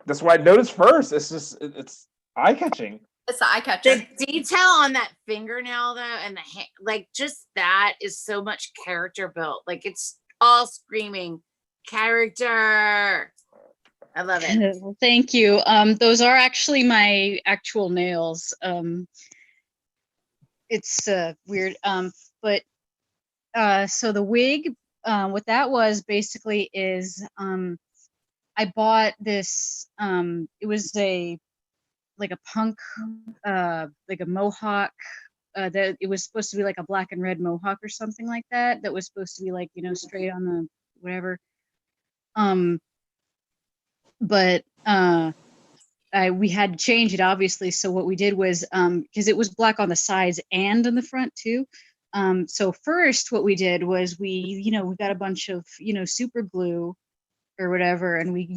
That's what I noticed first. It's eye catching. It's the eye catcher. The detail on that fingernail though, and the like, just that is so much character built. Like it's all screaming character. I love it. Well, thank you. Those are actually my actual nails. It's weird. But so the wig, what that was basically is I bought this. It was like a punk, like a mohawk that it was supposed to be like a black and red mohawk or something like that. That was supposed to be like, you know, straight on the whatever. But we had to change it obviously. So what we did was, because it was black on the sides and on the front too. So first what we did was we got a bunch of, super glue or whatever, and we,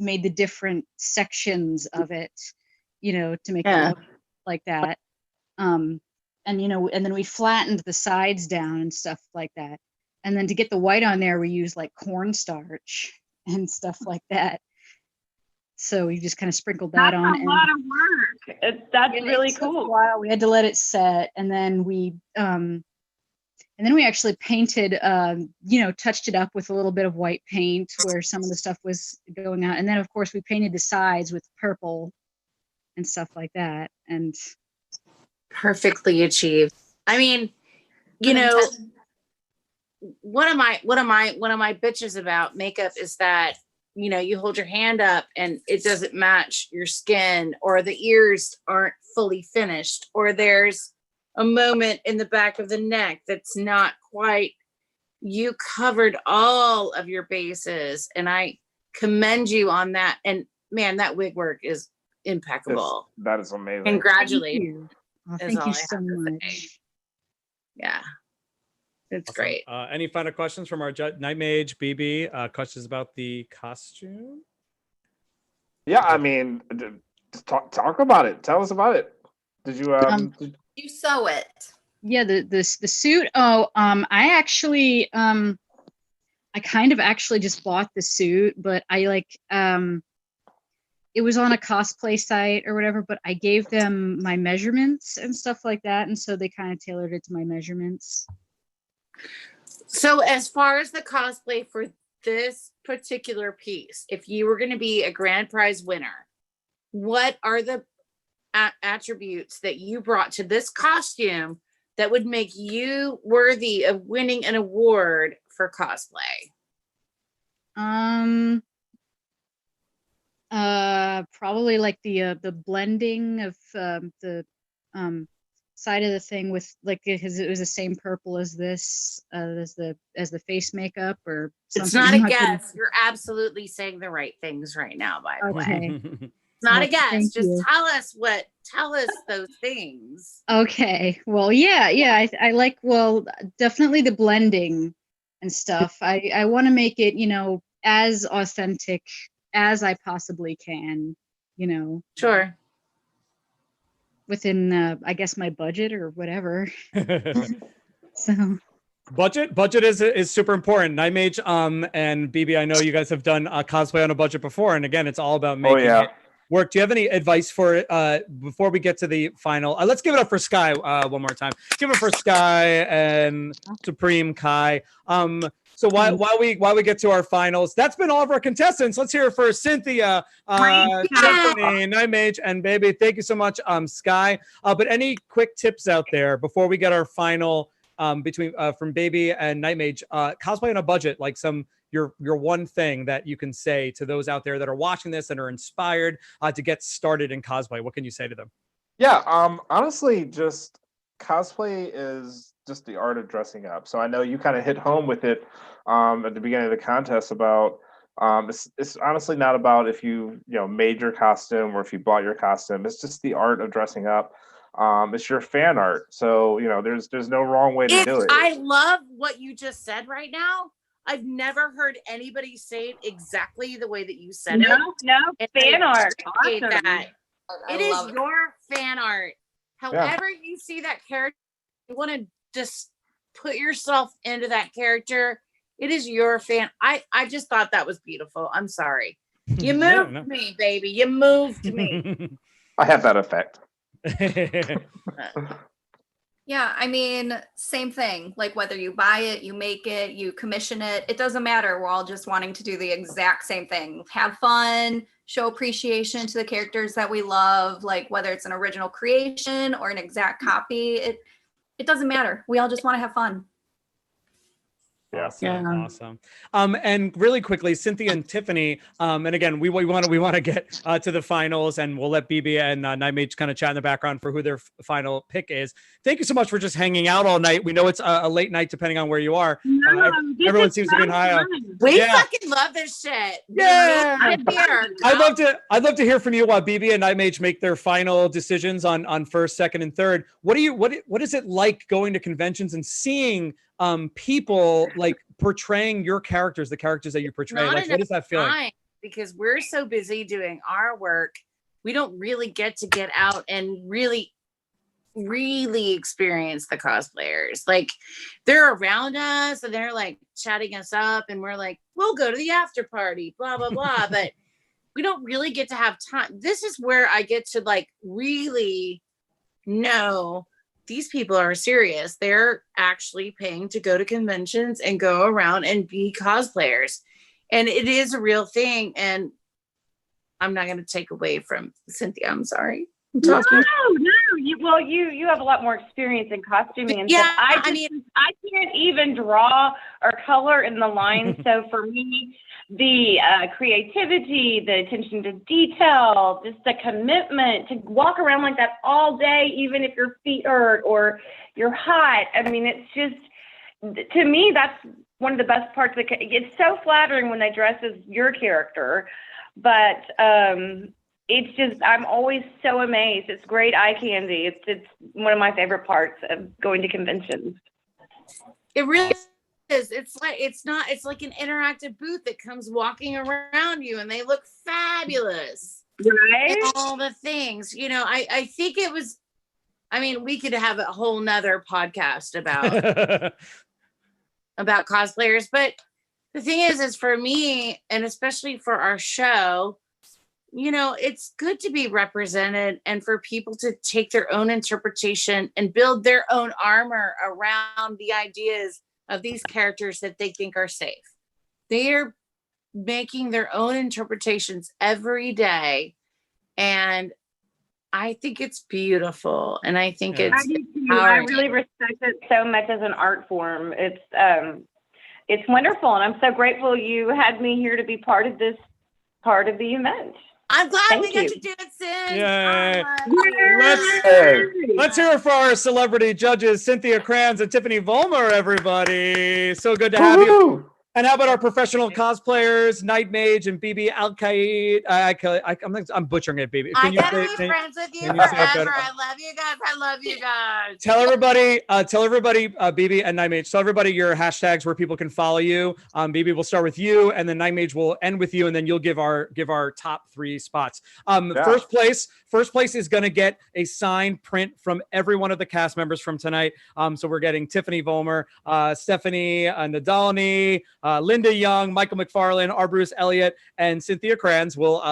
made the different sections of it, to make it look like that. And then we flattened the sides down and stuff like that. And then to get the white on there, we used like cornstarch and stuff like that. So we just kind of sprinkled that on. That's a lot of work. That's really cool. A while. We had to let it set, and then we actually painted, touched it up with a little bit of white paint where some of the stuff was going out. And then of course we painted the sides with purple and stuff like that. And perfectly achieved. I mean, one of my bitches about makeup is that, you hold your hand up and it doesn't match your skin, or the ears aren't fully finished, or there's a moment in the back of the neck that's not quite. You covered all of your bases, and I commend you on that. And man, that wig work is impeccable. That is amazing. Congratulations. Thank you so much. Yeah, it's Awesome. great. Any final questions from our Night Mage, BB? Questions about the costume? Yeah, I mean, talk about it. Tell us about it. Did you you sew it? Yeah, the suit. I actually I kind of actually just bought the suit, but I it was on a cosplay site or whatever, but I gave them my measurements and stuff like that, and so they kind of tailored it to my measurements. So as far as the cosplay for this particular piece, if you were going to be a grand prize winner, what are the attributes that you brought to this costume that would make you worthy of winning an award for cosplay? Probably like the blending of the side of the thing with like it was the same purple as this as the face makeup or something. It's not a guess. You're absolutely saying the right things right now, by the way. It's not a guess. Just tell us those things. Okay. Well, yeah. I like, definitely the blending and stuff. I want to make it, as authentic as I possibly can, Sure. Within, I guess, my budget or whatever. So. Budget is super important. Night Mage and BB, I know you guys have done cosplay on a budget before, and again, it's all about making it work. Do you have any advice for before we get to the final? Let's give it up for Sky one more time. Give it for Sky and Supreme Kai. So while we get to our finals, that's been all of our contestants. Let's hear it for Cynthia, Tiffany, Night Mage, and Baby. Thank you so much, Sky. But any quick tips out there before we get our final between from Baby and Night Mage? Cosplay on a budget, like your one thing that you can say to those out there that are watching this and are inspired to get started in cosplay. What can you say to them? Yeah, honestly, just cosplay is just the art of dressing up. So I know you kind of hit home with it at the beginning of the contest about it's honestly not about if you made your costume or if you bought your costume. It's just the art of dressing up. It's your fan art. So there's no wrong way to do it. I love what you just said right now. I've never heard anybody say it exactly the way that you said it. No, fan art. Awesome. That. It is your fan art. However you see that character, you want to just put yourself into that character. It is your fan. I just thought that was beautiful. I'm sorry. You moved me, baby. You moved me. I have that effect. Yeah, I mean, same thing. Like whether you buy it, you make it, you commission it, it doesn't matter. We're all just wanting to do the exact same thing. Have fun, show appreciation to the characters that we love, like whether it's an original creation or an exact copy, it doesn't matter. We all just want to have fun. Awesome. And really quickly, Cynthia and Tiffany. And again, we want to get to the finals, and we'll let BB and Nightmage kind of chat in the background for who their final pick is. Thank you so much for just hanging out all night. We know it's a late night depending on where you are. Everyone seems to be in high. We fucking love this shit. Yeah. I'd love to hear from you while BB and Nightmage make their final decisions on first, second, and third. What is it like going to conventions and seeing people like portraying your characters, the characters that you portray? Like, what is that feeling? Because we're so busy doing our work, we don't really get out and really experience the cosplayers. Like, they're around us and they're like chatting us up, and we're like, we'll go to the after party, blah blah blah. But we don't really get to have time. This is where I get to like really know these people are serious. They're actually paying to go to conventions and go around and be cosplayers. And it is a real thing. And I'm not going to take away from Cynthia. I'm sorry. No. You have a lot more experience in costuming and stuff. I can't even draw or color in the lines. So for me, the creativity, the attention to detail, just the commitment to walk around like that all day, even if your feet hurt or you're hot. I mean, it's just, to me, that's one of the best parts. It's so flattering when they dress as your character, but it's just, I'm always so amazed. It's great eye candy. It's one of my favorite parts of going to conventions. It really is. It's like an interactive booth that comes walking around you, and they look fabulous. Right? And all the things, I think it was, we could have a whole nother podcast about cosplayers, but the thing is for me, and especially for our show, it's good to be represented and for people to take their own interpretation and build their own armor around the ideas of these characters that they think are safe. They're making their own interpretations every day. And I think it's beautiful. And I think I really respect it so much as an art form. It's wonderful. And I'm so grateful you had me here to be part of the event. I'm glad we got to do it, Sid. Yay. Let's hear it for our celebrity judges, Cynthia Kranz and Tiffany Volmer, everybody. So good to have you. And how about our professional cosplayers, Nightmage and BB Al-Qaid? I'm butchering it, BB. I gotta be friends with you forever. I love you guys. Tell everybody, BB and Nightmage, tell everybody your hashtags where people can follow you. BB, we'll start with you, and then Nightmage will end with you, and then you'll give our top 3 spots. First place is going to get a signed print from every one of the cast members from tonight. So we're getting Tiffany Volmer, Stephanie Nadalny, Linda Young, Michael McFarlane, R. Bruce Elliott, and Cynthia Kranz will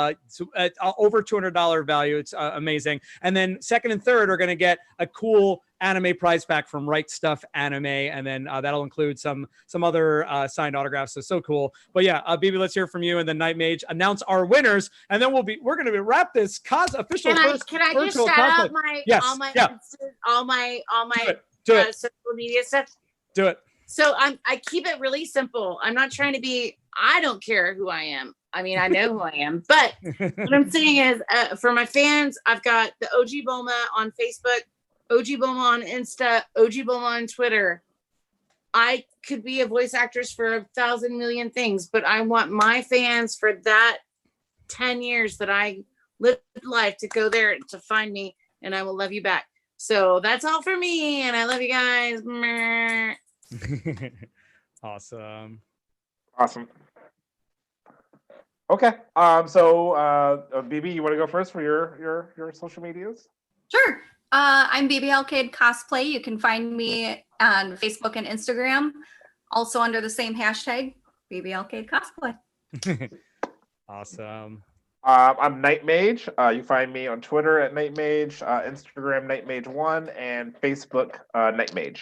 over $200 value. It's amazing. And then second and third are going to get a cool anime prize pack from Right Stuff Anime, and then that'll include some other signed autographs. So cool. But yeah, BB, let's hear from you, and then Nightmage announce our winners, and then we're going to wrap this official. Can I just shout out all my social media stuff? Do it. So I keep it really simple. I'm not trying to be. I don't care who I am. I know who I am, but what I'm saying is, for my fans, I've got the OG Bulma on Facebook, OG Bulma on Insta, OG Bulma on Twitter. I could be a voice actress for 1,000 million things, but I want my fans for that 10 years that I lived life to go there to find me, and I will love you back. So that's all for me, and I love you guys. Awesome. Okay. BB, you want to go first for your social medias? Sure. I'm BB Alcade Cosplay. You can find me on Facebook and Instagram, also under the same hashtag, BB Alcade Cosplay. Awesome. I'm Nightmage. You find me on Twitter at Nightmage, Instagram Nightmage1, and Facebook Nightmage.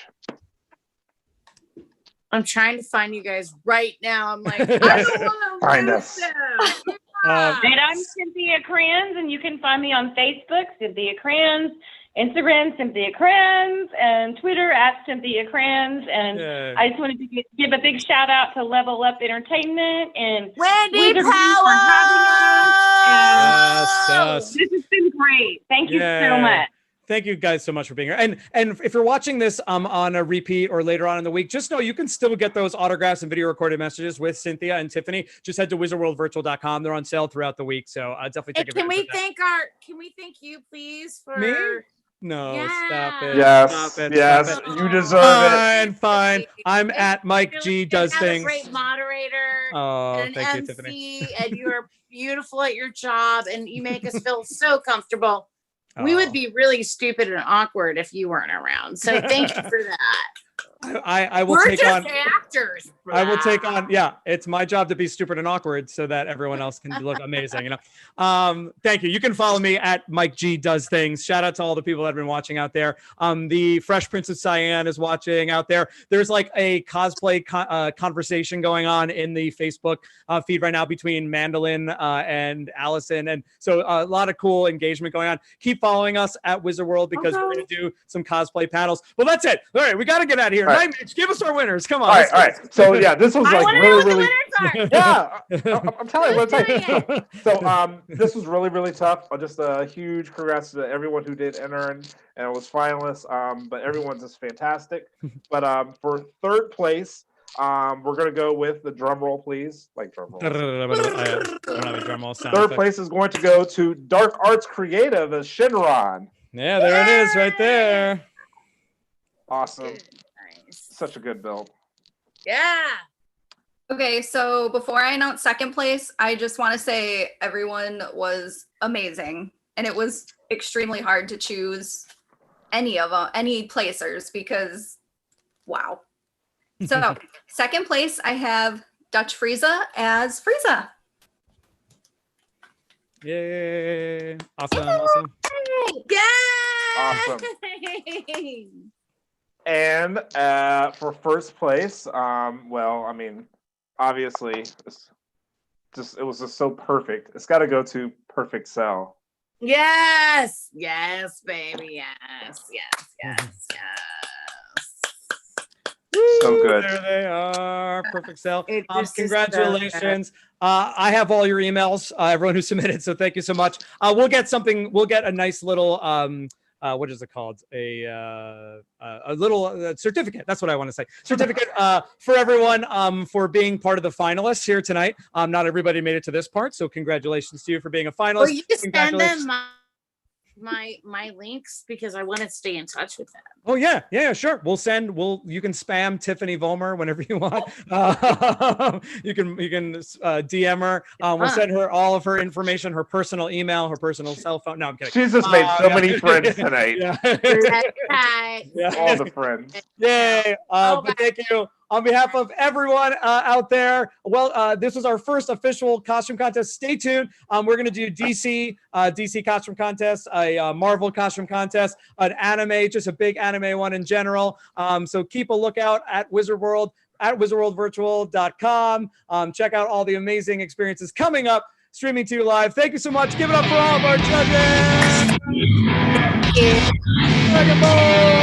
I'm trying to find you guys right now. I'm like, I don't want to find us. And I'm Cynthia Kranz, and you can find me on Facebook, Cynthia Kranz. Instagram, Cynthia Kranz, and Twitter @Cynthia Kranz. And Yay. I just wanted to give a big shout out to Level Up Entertainment and Wendy Wizard Powell! for having us. And Yes. this has been great. Thank you so Yay. much. Thank you guys so much for being here. And if you're watching this on a repeat or later on in the week, just know you can still get those autographs and video recorded messages with Cynthia and Tiffany. Just head to wizardworldvirtual.com. They're on sale throughout the week, so definitely take Can advantage we of that. can we thank you please for Me? No, stop it. Yes, Stop it. yes, Stop it. you deserve Fine, fine. I'm at Mike G Does have a Things. great moderator Oh, and an thank you, MC, Tiffany. and you're beautiful at your job, and you make us feel so comfortable. We would be really stupid and awkward if you weren't around. So thank you for that. I will We're take just on. actors. I will take on. Yeah, it's my job to be stupid and awkward so that everyone else can look amazing. You know. Thank you. You can follow me at Mike G Does Things. Shout out to all the people that have been watching out there. The Fresh Prince of Cyan is watching out there. There's like a cosplay conversation going on in the Facebook feed right now between Mandolin and Allison, and so a lot of cool engagement going on. Keep following us at Wizard World because we're going to do some cosplay panels. Well, that's it. All right, we got to get out of here. All right. Night Mitch, give us our winners. Come on. All right. So yeah, this was like really. Yeah, I'm telling you, So this was really tough. Just a huge congrats to everyone who did enter and was finalists. But everyone's just fantastic. But for third place, we're gonna go with the drum roll, please. Like drum roll. I don't have a drum roll sound Third effect. place is going to go to Dark Arts Creative as Shinron. Yeah, there it is, right there. Awesome. Such a good build. Yeah. Okay, so before I announce second place, I just want to say everyone was amazing, and it was extremely hard to choose any placers because, wow. So second place, I have Dutch Frieza as Frieza. Yay! Awesome. Yeah. Awesome. And for first place, well, I mean, obviously, it was just so perfect. It's got to go to Perfect Cell. Yes, baby, yes. So good. There they are. Perfect Cell. It just is so Congratulations. I have all your emails, everyone who submitted. So thank you so much. We'll get a nice little what is it called? A little certificate. That's what I want to say. Certificate for everyone for being part of the finalists here tonight. Not everybody made it to this part, so congratulations to you for being a finalist. Will you send them my links because I want to stay in touch with them. Oh yeah, sure. You can spam Tiffany Vollmer whenever you want. You can DM her. We'll send her all of her information, her personal email, her personal cell phone. No, I'm kidding. She's just made so many friends tonight. Yeah. Right. All the friends. Yay. But thank you. On behalf of everyone out there, this was our first official costume contest. Stay tuned. We're going to do DC costume contest, a Marvel costume contest, an anime, just a big anime one in general. So keep a lookout at Wizard World, at wizardworldvirtual.com. Check out all the amazing experiences coming up, streaming to you live. Thank you so much. Give it up for all of our judges. Dragon Ball!